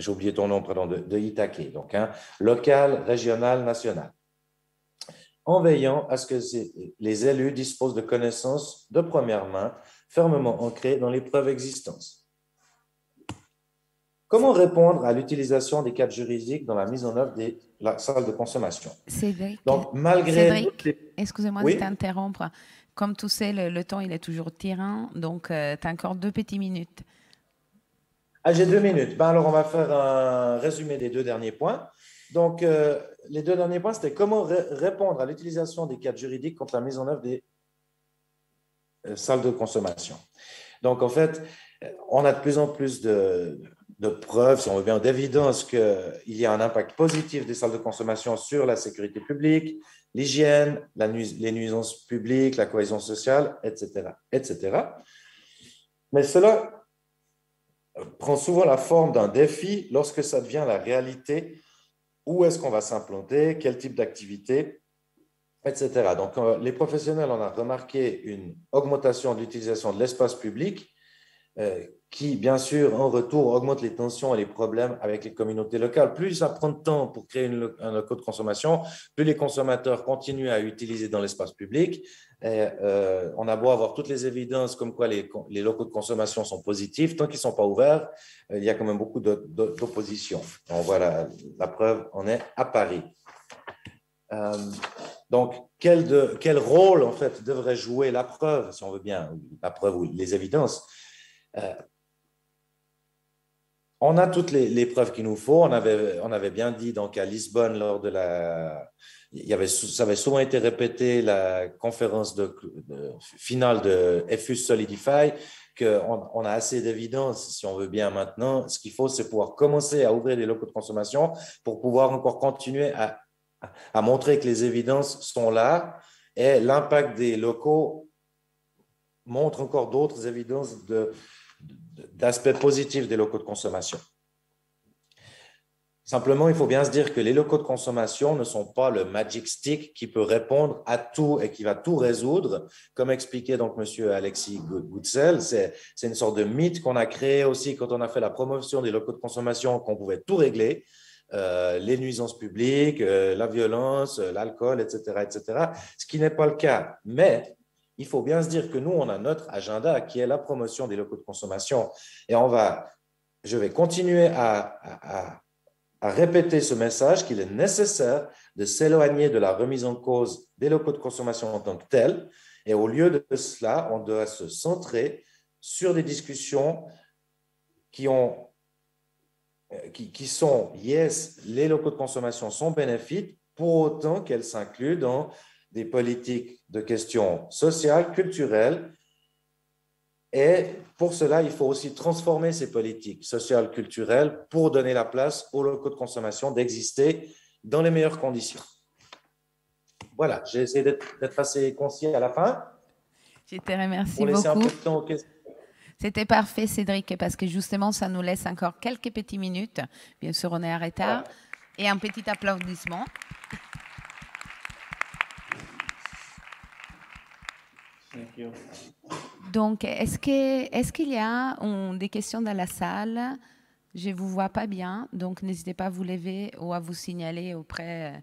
oublié ton nom, pardon, de Itaké, donc local, régional, national. en veillant à ce que les élus disposent de connaissances de première main, fermement ancrées dans les preuves existantes. Comment répondre à l'utilisation des cadres juridiques dans la mise en œuvre de la salle de consommation? Cédric, Donc, malgré excusez-moi de t'interrompre. Comme tu sais, le temps, il est toujours tyran. Donc, tu as encore 2 petites minutes. Ah, j'ai 2 minutes. Ben, alors, on va faire un résumé des 2 derniers points. Donc, les 2 derniers points, c'était comment répondre à l'utilisation des cadres juridiques contre la mise en œuvre des salles de consommation. Donc, en fait, on a de plus en plus de preuves, si on veut bien, d'évidence qu'il y a un impact positif des salles de consommation sur la sécurité publique, l'hygiène, les nuisances publiques, la cohésion sociale, etc., etc. Mais cela prend souvent la forme d'un défi lorsque ça devient la réalité. Où est-ce qu'on va s'implanter? Quel type d'activité? Etc. Donc, les professionnels, on a remarqué une augmentation de l'utilisation de l'espace public qui, bien sûr, en retour, augmente les tensions et les problèmes avec les communautés locales. Plus ça prend de temps pour créer un local de consommation, plus les consommateurs continuent à utiliser dans l'espace public. Et, on a beau avoir toutes les évidences comme quoi les locaux de consommation sont positifs, tant qu'ils ne sont pas ouverts, il y a quand même beaucoup d'opposition. Donc, voilà, la preuve en est à Paris. Donc, quel rôle, en fait, devrait jouer la preuve, si on veut bien, la preuve ou les évidences? On a toutes les preuves qu'il nous faut. On avait bien dit donc à Lisbonne lors de ça avait souvent été répété, la conférence finale de FUS Solidify, qu'on a assez d'évidence, si on veut bien maintenant. Ce qu'il faut, c'est pouvoir commencer à ouvrir les locaux de consommation pour pouvoir encore continuer à montrer que les évidences sont là et l'impact des locaux montre encore d'autres évidences d'aspects positifs des locaux de consommation. Simplement, il faut bien se dire que les locaux de consommation ne sont pas le magic stick qui peut répondre à tout et qui va tout résoudre. Comme expliquait donc M. Alexis Goodsell, c'est une sorte de mythe qu'on a créé aussi quand on a fait la promotion des locaux de consommation, qu'on pouvait tout régler. Les nuisances publiques, la violence, l'alcool, etc., etc., ce qui n'est pas le cas. Mais il faut bien se dire que nous, on a notre agenda qui est la promotion des locaux de consommation. Et je vais continuer à répéter ce message qu'il est nécessaire de s'éloigner de la remise en cause des locaux de consommation en tant que tels. Et au lieu de cela, on doit se centrer sur des discussions qui sont, yes, les locaux de consommation sont bénéfiques, pour autant qu'elles s'incluent dans des politiques de questions sociales, culturelles. Et pour cela, il faut aussi transformer ces politiques sociales, culturelles pour donner la place aux locaux de consommation d'exister dans les meilleures conditions. Voilà, j'ai essayé d'être assez concis à la fin. Je te remercie pour laisser beaucoup. Un peu de temps aux questions. C'était parfait, Cédric, parce que justement, ça nous laisse encore quelques petites minutes. Bien sûr, on est en retard. Et un petit applaudissement. Thank you. Donc, est-ce qu'il y a des questions dans la salle? Je ne vous vois pas bien, donc n'hésitez pas à vous lever ou à vous signaler auprès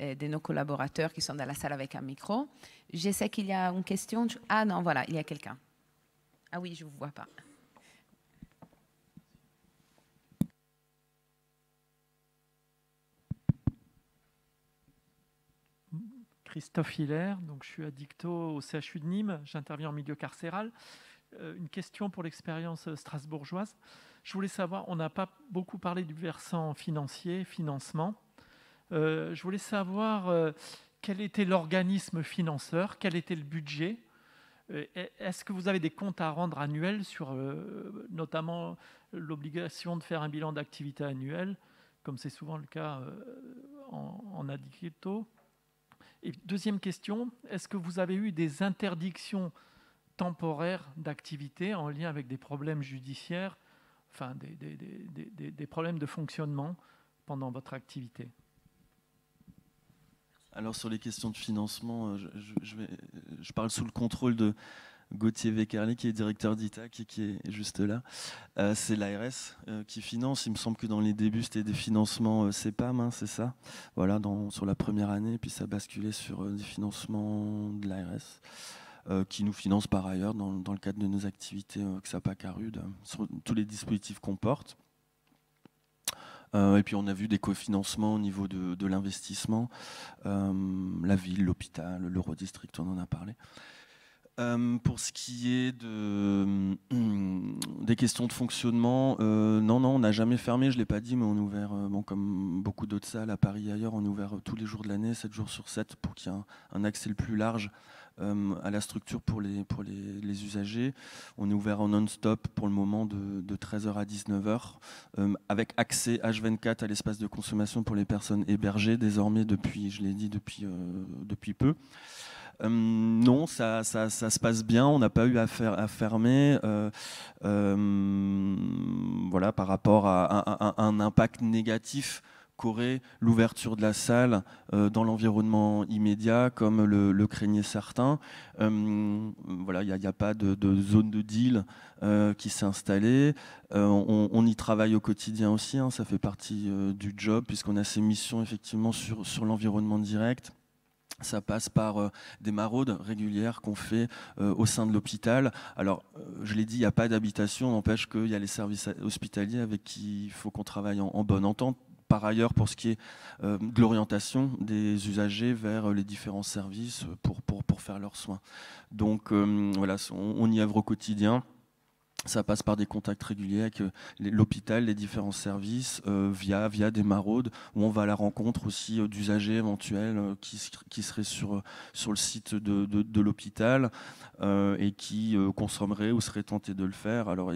de nos collaborateurs qui sont dans la salle avec un micro. Je sais qu'il y a une question. Ah non, voilà, il y a quelqu'un. Ah oui, je ne vous vois pas. Christophe Hiller, donc je suis addicto au CHU de Nîmes, j'interviens en milieu carcéral. Une question pour l'expérience strasbourgeoise. Je voulais savoir, on n'a pas beaucoup parlé du versant financier, financement. Je voulais savoir quel était l'organisme financeur, quel était le budget. Est-ce que vous avez des comptes à rendre annuels sur notamment l'obligation de faire un bilan d'activité annuel, comme c'est souvent le cas en addicto? Et deuxième question, est-ce que vous avez eu des interdictions temporaires d'activité en lien avec des problèmes judiciaires, enfin des problèmes de fonctionnement pendant votre activité? Alors sur les questions de financement, je parle sous le contrôle Gauthier Vécarlé, qui est directeur d'ITAC et qui est juste là. C'est l'ARS qui finance. Il me semble que dans les débuts, c'était des financements CEPAM, hein, c'est ça. Voilà, sur la première année, puis ça a basculé sur des financements de l'ARS, qui nous finance par ailleurs dans le cadre de nos activités XAPAC ARUD, sur tous les dispositifs qu'on porte. Et puis on a vu des cofinancements au niveau de l'investissement, la ville, l'hôpital, l'Eurodistrict, on en a parlé. Pour ce qui est des questions de fonctionnement, non, on n'a jamais fermé, je ne l'ai pas dit, mais on a ouvert, comme beaucoup d'autres salles à Paris et ailleurs, on est ouvert tous les jours de l'année, 7 jours sur 7, pour qu'il y ait un accès le plus large à la structure pour les usagers. On est ouvert en non-stop pour le moment de 13h à 19h, avec accès H24 à l'espace de consommation pour les personnes hébergées, désormais depuis, je l'ai dit, depuis peu. Non, ça se passe bien, on n'a pas eu à fermer voilà, par rapport à un impact négatif qu'aurait l'ouverture de la salle dans l'environnement immédiat, comme le craignaient certains. Voilà, il n'y a pas de zone de deal qui s'est installée. On y travaille au quotidien aussi, hein, ça fait partie du job, puisqu'on a ces missions effectivement sur l'environnement direct. Ça passe par des maraudes régulières qu'on fait au sein de l'hôpital. Alors, je l'ai dit, il n'y a pas d'habitation, n'empêche qu'il y a les services hospitaliers avec qui il faut qu'on travaille en bonne entente. Par ailleurs, pour ce qui est de l'orientation des usagers vers les différents services pour faire leurs soins. Donc, voilà, on y œuvre au quotidien. Ça passe par des contacts réguliers avec l'hôpital, les différents services, via des maraudes, où on va à la rencontre aussi d'usagers éventuels qui seraient sur le site de l'hôpital et qui consommeraient ou seraient tentés de le faire. Alors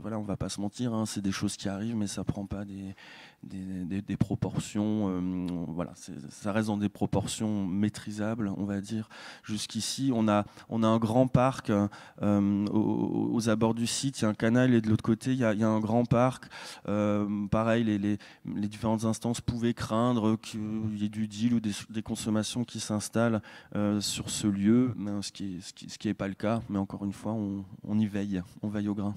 voilà, on ne va pas se mentir, hein, c'est des choses qui arrivent, mais ça ne prend pas des proportions, voilà, ça reste dans des proportions maîtrisables, on va dire. Jusqu'ici, on a un grand parc aux abords du site, il y a un canal et de l'autre côté, il y a un grand parc. Pareil, les différentes instances pouvaient craindre qu'il y ait du deal ou des consommations qui s'installent sur ce lieu, mais ce qui n'est pas le cas. Mais encore une fois, on y veille, on veille au grain.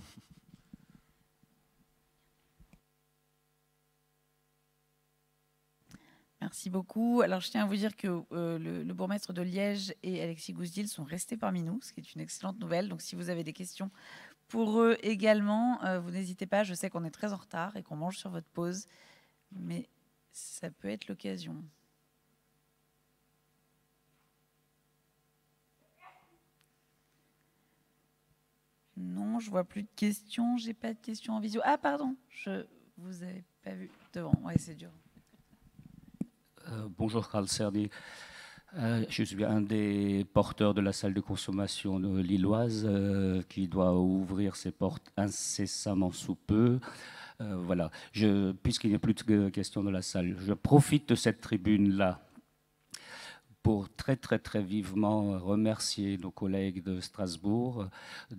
Merci beaucoup. Alors, je tiens à vous dire que le bourgmestre de Liège et Alexis Gouzdil sont restés parmi nous, ce qui est une excellente nouvelle. Donc, si vous avez des questions pour eux également, vous n'hésitez pas. Je sais qu'on est très en retard et qu'on mange sur votre pause, mais ça peut être l'occasion. Non, je vois plus de questions. J'ai pas de questions en visio. Ah, pardon, je vous avais pas vu devant. Ouais, c'est dur. Bonjour Karl Serdi. Je suis un des porteurs de la salle de consommation lilloise qui doit ouvrir ses portes incessamment sous peu. Voilà. Puisqu'il n'y a plus de questions de la salle, je profite de cette tribune-là pour très vivement remercier nos collègues de Strasbourg,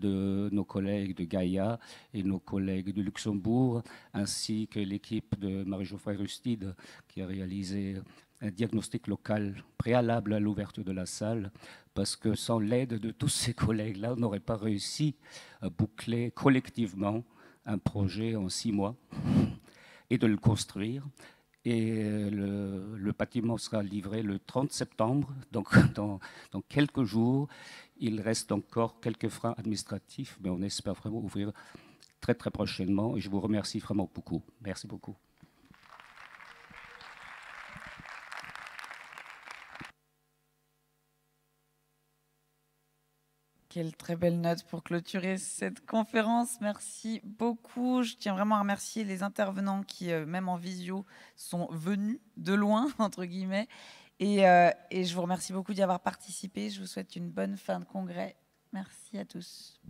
nos collègues de Gaïa et nos collègues de Luxembourg, ainsi que l'équipe de Marie-Geoffroy Rustide qui a réalisé un diagnostic local préalable à l'ouverture de la salle, parce que sans l'aide de tous ces collègues-là, on n'aurait pas réussi à boucler collectivement un projet en 6 mois et de le construire. Et le bâtiment sera livré le 30 septembre, donc dans quelques jours. Il reste encore quelques freins administratifs, mais on espère vraiment ouvrir très prochainement. Et je vous remercie vraiment beaucoup. Merci beaucoup. Quelle très belle note pour clôturer cette conférence. Merci beaucoup. Je tiens vraiment à remercier les intervenants qui, même en visio, sont venus de loin, entre guillemets. Et je vous remercie beaucoup d'y avoir participé. Je vous souhaite une bonne fin de congrès. Merci à tous.